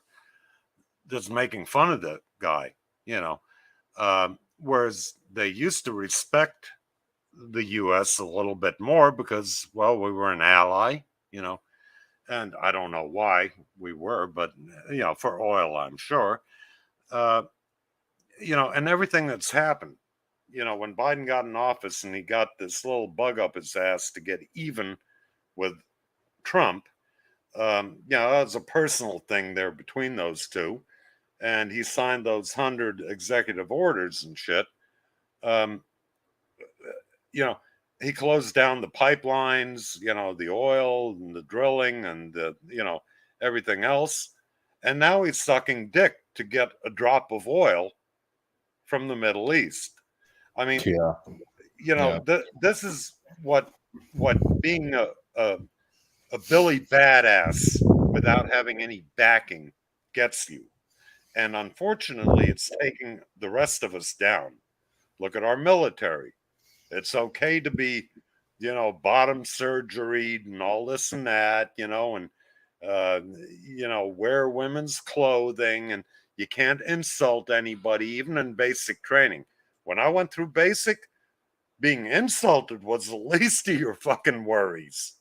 just making fun of the guy, you know. Whereas they used to respect the U.S. a little bit more because, well, we were an ally, you know, and I don't know why we were, but, you know, for oil, I'm sure. You know, and everything that's happened, you know, when Biden got in office and he got this little bug up his ass to get even with Trump, you know, that was a personal thing there between those two. And he signed those 100 executive orders and shit. Um, you know, he closed down the pipelines, you know, the oil and the drilling and the, you know, everything else. And now he's sucking dick to get a drop of oil from the Middle East. I mean, Yeah. you know, Yeah. this is what being a Billy badass without having any backing gets you. And unfortunately, it's taking the rest of us down. Look at our military. It's okay to be, you know, bottom surgery and all this and that, you know, and, you know, wear women's clothing, and you can't insult anybody, even in basic training. When I went through basic, being insulted was the least of your fucking worries.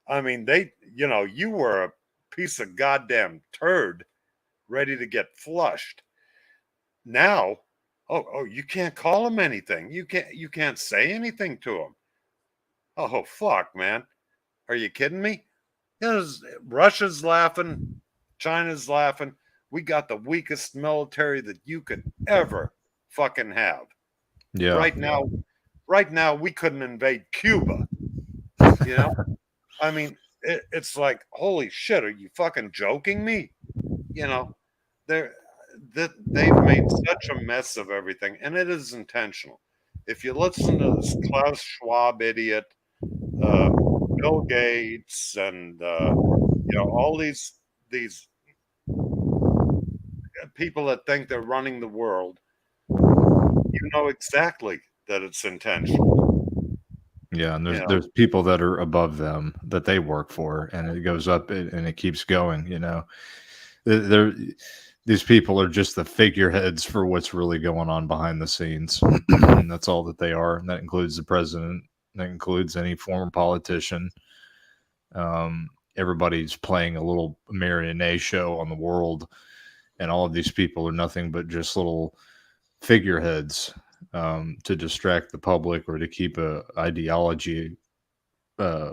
I mean, you know, you were a piece of goddamn turd ready to get flushed. Now, oh, you can't call him anything. You can't say anything to him. Oh, fuck, man. Are you kidding me? Russia's laughing, China's laughing. We got the weakest military that you could ever fucking have. Yeah. Right now we couldn't invade Cuba, you know? I mean, it's like, holy shit, are you fucking joking me? You know, they're they've made such a mess of everything, and it is intentional. If you listen to this Klaus Schwab idiot, Bill Gates, and you know, all these people that think they're running the world, you know exactly that it's intentional. Yeah, and You know, there's people that are above them that they work for, and it goes up and it keeps going. You know, they're these people are just the figureheads for what's really going on behind the scenes. And that's all that they are, and that includes the president. That includes any former politician. Everybody's playing a little marionette show on the world, and all of these people are nothing but just little figureheads to distract the public or to keep a ideology uh,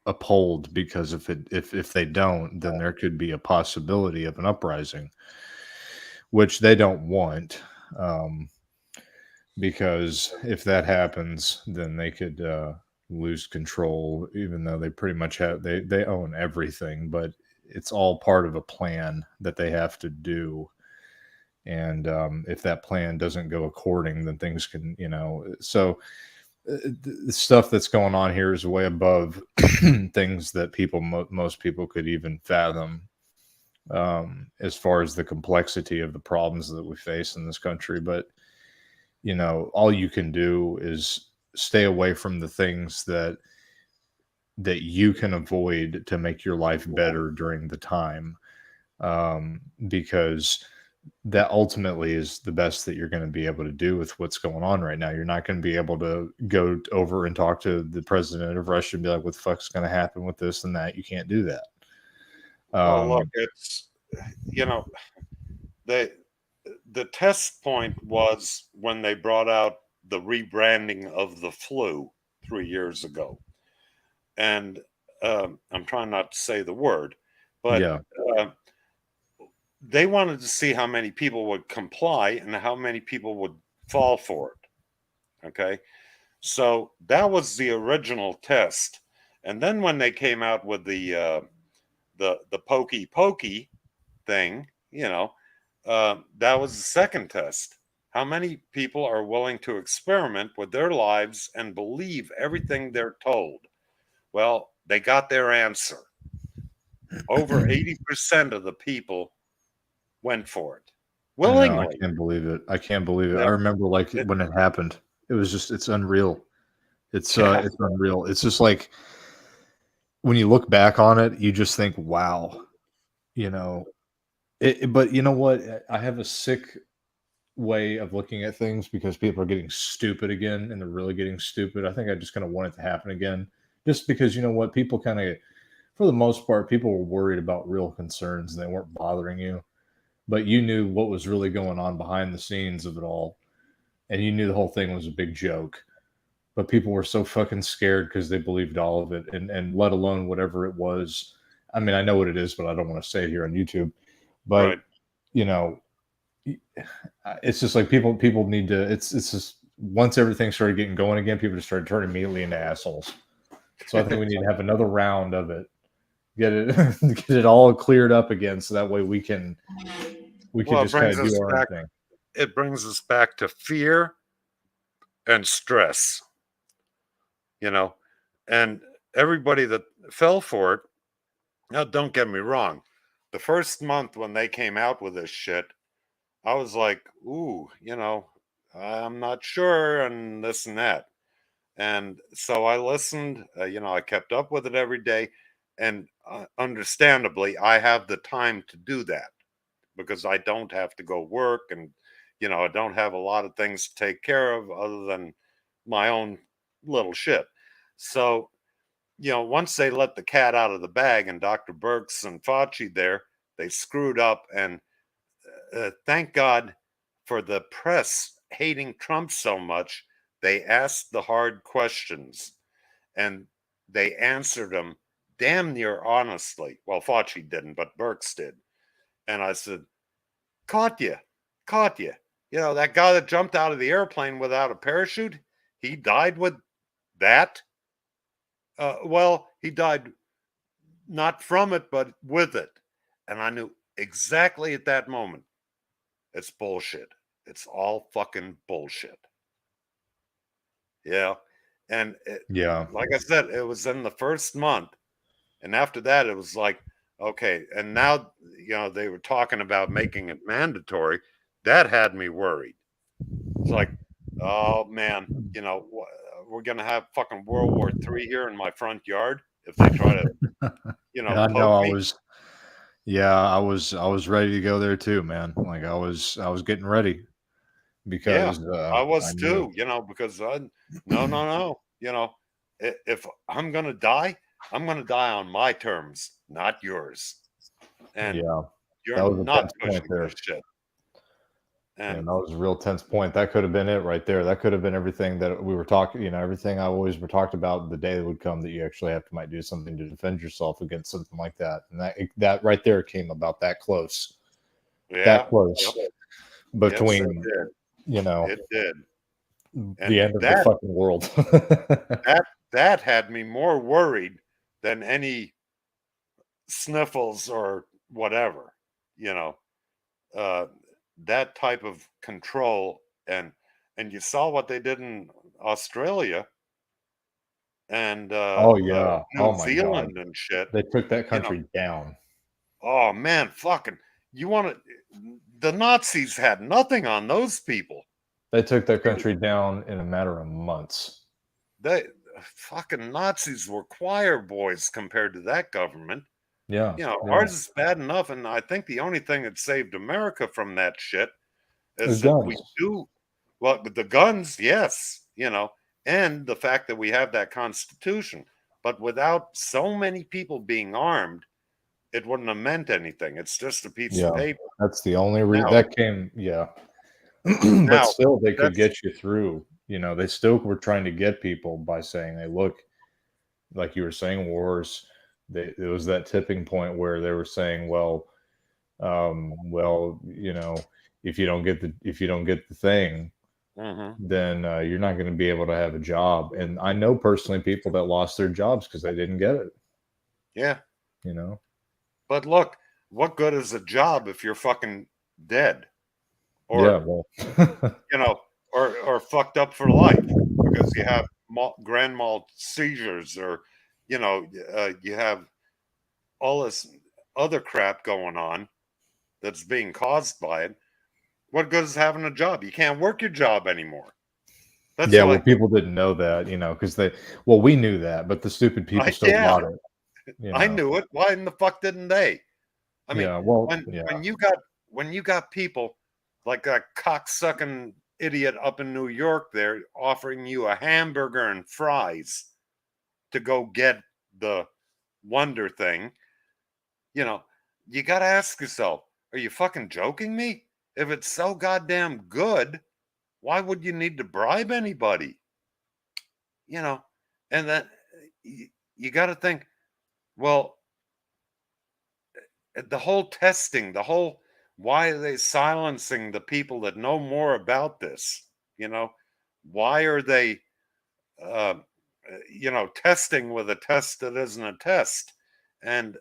uphold. Because if they don't, then there could be a possibility of an uprising, which they don't want. Because if that happens, then they could lose control, even though they pretty much have they own everything. But it's all part of a plan that they have to do. And if that plan doesn't go according, then things can, you know. So the stuff that's going on here is way above things that most people could even fathom, as far as the complexity of the problems that we face in this country. But you know, all you can do is stay away from the things that you can avoid to make your life better during the time, because that ultimately is the best that you're going to be able to do with what's going on right now. You're not going to be able to go over and talk to the president of Russia and be like, what the fuck's going to happen with this and that. You can't do that. Well, look, it's, you know, the test point was when they brought out the rebranding of the flu 3 years ago. And I'm trying not to say the word, but yeah, they wanted to see how many people would comply and how many people would fall for it. Okay. So that was the original test. And then when they came out with the pokey pokey thing, that was the second test. How many people are willing to experiment with their lives and believe everything they're told? Well, they got their answer. Over 80% of the people went for it I know. I willingly. can't believe it. I can't believe it. I Yeah. remember like It- when it happened, it was just, it's unreal. It's Yeah. it's unreal. It's just like when you look back on it, you just think, wow, you know, but you know what? I have a sick way of looking at things because people are getting stupid again and they're really getting stupid. I think I just kind of want it to happen again. Just because you know what, people kind of for the most part, people were worried about real concerns and they weren't bothering you. But you knew what was really going on behind the scenes of it all. And you knew the whole thing was a big joke. But people were so fucking scared because they believed all of it and let alone whatever it was. I mean, I know what it is, but I don't want to say it here on YouTube. But Right. you know, it's just like people need to it's just once everything started getting going again, people just started turning immediately into assholes. So I think we need to have another round of it, get it get it all cleared up again, so that way we can Well, just kind of do our own thing. it brings us back to fear and stress, you know, and everybody that fell for it. Now, don't get me wrong. The first month when they came out with this shit, I was like, ooh, I'm not sure, and this and that. And so I listened, I kept up with it every day. And understandably, I have the time to do that because I don't have to go work and, I don't have a lot of things to take care of other than my own little shit. So, once they let the cat out of the bag and Dr. Birx and Fauci there, they screwed up. And thank God for the press hating Trump so much. They asked the hard questions and they answered them damn near honestly. Well, Fauci didn't, but Birx did. And I said, caught you, caught you. That guy that jumped out of the airplane without a parachute, he died with that. Well, he died not from it, but with it. And I knew exactly at that moment, it's bullshit. It's all fucking bullshit. Yeah. And Yeah. like I said, it was in the first month. And after that, it was like, okay. And now, they were talking about making it mandatory. That had me worried. It's like, oh man, we're going to have fucking World War III here in my front yard if they try to, Yeah, I know. poke me. I was ready to go there too, man. Like I was getting ready Yeah, because I I was knew. too, because no. If I'm going to die, I'm going to die on my terms, not yours. And Yeah, you're that was a not tense point pushing there. this shit. Yeah, And that was a real tense point. That could have been it right there. That could have been everything that we were talking. Everything I always were talked about. The day that would come that you actually have to might do something to defend yourself against something like that, and that right there came about that close, yeah, yep, yes, it between did. you know It did. the And end of the fucking world. that had me more worried than any sniffles or whatever, you know. Uh, that type of control and you saw what they did in Australia and Oh yeah. Oh New my god. Zealand and shit. They took that You know, country down. oh man, fucking, you want to? The Nazis had nothing on those people. They took that country down in a matter of months. They fucking Nazis were choir boys compared to that government. Yeah. You know, Yeah. ours is bad enough, and I think the only thing that saved America from that shit The is that we guns. do well with the guns, yes, you know, and the fact that we have that Constitution. But without so many people being armed, it wouldn't have meant anything. It's just a piece of Yeah. paper. That's the only Now, that came. Yeah. But now still, they could that's get you through. You know, they still were trying to get people by saying, "Hey, look, like you were saying, wars." It was that tipping point where they were saying, well, you know, if you don't get the thing, mhm, then you're not going to be able to have a job. And I know personally people that lost their jobs because they didn't get it. yeah. You know. But look, what good is a job if you're fucking dead Yeah. or Well. you know, or fucked up for life because you have grand mal seizures or you know, you have all this other crap going on that's being caused by it. What good is having a job? You can't work your job anymore. That's Yeah. Well, like, people didn't know that. You know, because we knew that, but the stupid people still yeah, bought it. You I know. knew it. Why in the fuck didn't they? I mean, Yeah. Well. when Yeah. when you got when you got people like that cocksucking idiot up in New York there offering you a hamburger and fries to go get the wonder thing, you know, you got to ask yourself, are you fucking joking me? If it's so goddamn good, why would you need to bribe anybody? You know, and that you got to think, well, the whole testing, the whole why are they silencing the people that know more about this? You know, why are they, uh, you know, testing with a test that isn't a test? And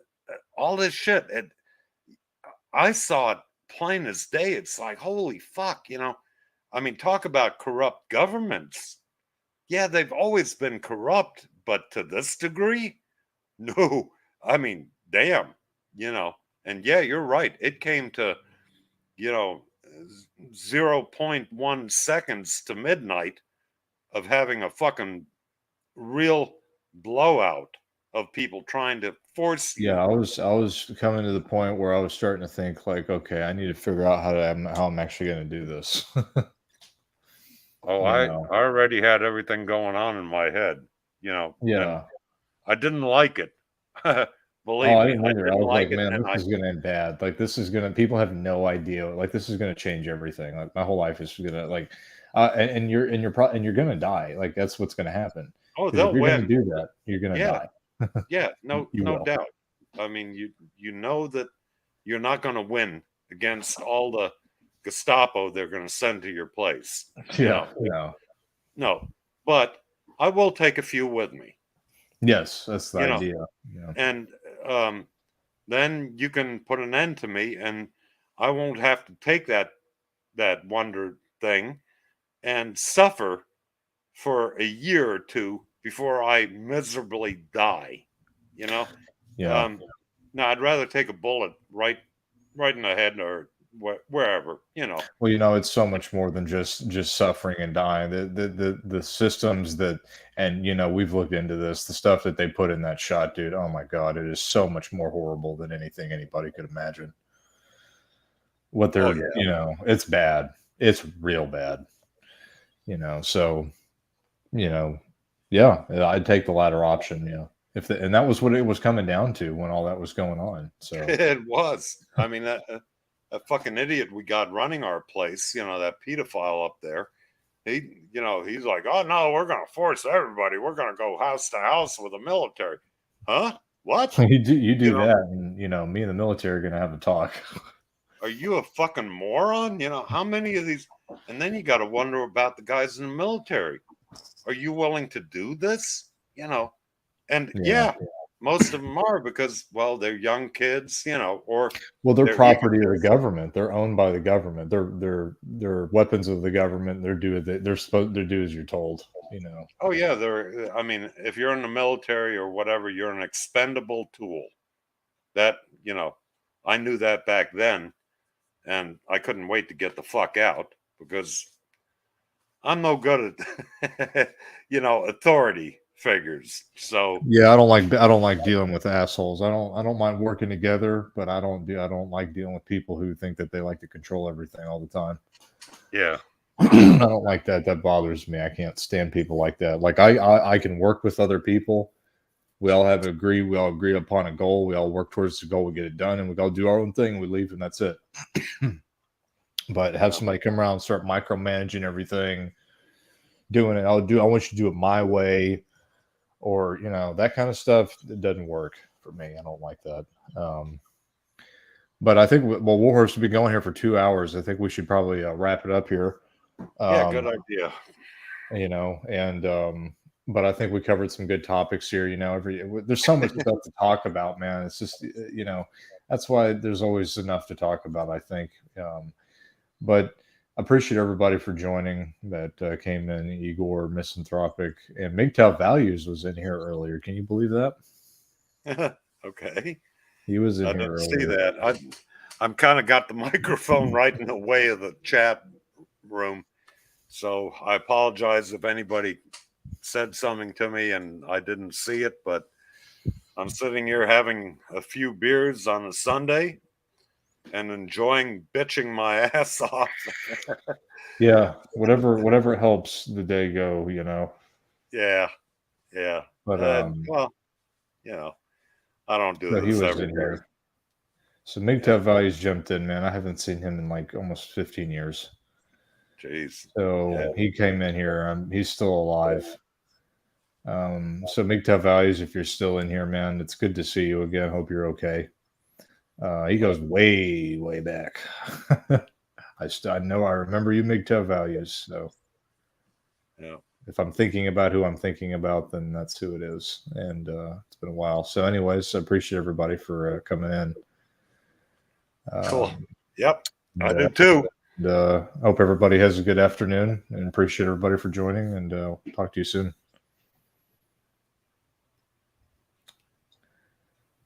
all this shit. I saw it plain as day. It's like, holy fuck, you know. I mean, talk about corrupt governments. Yeah, they've always been corrupt, but to this degree? No. I mean, damn, you know. And yeah, you're right. It came to, you know, zero point 0.1 seconds to midnight of having a fucking real blowout of people trying to force Yeah, you. I was coming to the point where I was starting to think like, okay, I need to figure out how I'm actually going to do this. Oh, You I know. already had everything going on in my head, you know, and Yeah. I didn't like it. Oh, Believe I me, didn't I either. I didn't was like like, it, man, and this is gonna end bad. Like, this is gonna. People have no idea. Like, this is gonna change everything. Like, my whole life is gonna like, and you're gonna die. Like, that's what's gonna happen. oh, Because if they'll you're gonna win. do that, you're gonna Yeah, die. yeah, You no will. doubt. I mean, you know that you're not going to win against all the Gestapo they're going to send to your place. You Yeah. know, Yeah. no, but I will take a few with me. Yes, that's the You know, idea. Yeah. and um, then you can put an end to me, and I won't have to take that wonder thing and suffer for a year or two before I miserably die. You know, Yeah. um, no, I'd rather take a bullet right in the head or wherever. You know. Well, you know, it's so much more than just suffering and dying. The systems that, and you know, we've looked into this. The stuff that they put in that shot, dude. Oh my god, it is so much more horrible than anything anybody could imagine. What Oh they're, yeah. you know, it's bad. It's real bad. You know, so you know, yeah, I'd take the latter option. Yeah, if and that was what it was coming down to when all that was going on. So It was. I mean, that fucking idiot we got running our place. You know, that pedophile up there. You know, he's like, oh no, we're gonna force everybody. We're gonna go house to house with the military. Huh? What? you You do know, that, and you know, me and the military are gonna have a talk. are you a fucking moron? You know, how many of these? And then you got to wonder about the guys in the military. Are you willing to do this? You know, and Yeah. yeah, most of them are because, well, they're young kids, you know, or Well, they're they're property of the egotists. government. They're owned by the government. They're weapons of the government. They're supposed to do as you're told. You know. Oh, yeah, they're, I mean, if you're in the military or whatever, you're an expendable tool. That, you know, I knew that back then, and I couldn't wait to get the fuck out because I'm no good at, you know, authority figures. So Yeah, I don't like dealing with assholes. I don't mind working together, but I don't like dealing with people who think that they like to control everything all the time. yeah, I don't like that. That bothers me. I can't stand people like that. Like I can work with other people. We all agree upon a goal. We all work towards the goal. We get it done, and we go do our own thing. We leave, and that's it. But have somebody come around and start micromanaging everything, doing it. I want you to do it my way, or that kind of stuff. It doesn't work for me. I don't like that. But I think Warhorse will be going here for 2 hours. I think we should probably wrap it up here. yeah, good idea. But I think we covered some good topics here. There's so much stuff to talk about, man. It's just that's why there's always enough to talk about, I think. But I appreciate everybody for joining that came in. Igor, Misanthropic, and MGTOW Values was in here earlier. Can you believe that? Okay, He was in I here didn't earlier. see that. I'm kind of got the microphone right in the way of the chat room, so I apologize if anybody said something to me and I didn't see it. But I'm sitting here having a few beers on a Sunday and enjoying bitching my ass off. Yeah, whatever helps the day go. Yeah. But Well, I don't do so he this was every in day. here. So MGTOW Values jumped in, man. I haven't seen him in like almost 15 years. Jeez. So Yeah. he came in here. He's still alive. So MGTOW Values, if you're still in here, man, it's good to see you again. Hope you're okay. He goes way, way back. I know I remember you, MGTOW Values. So Yeah. if I'm thinking about who I'm thinking about, then that's who it is. And it's been a while. So anyways, I appreciate everybody for coming in. Cool. Yep. I And, do too. I hope everybody has a good afternoon, and appreciate everybody for joining, and talk to you soon.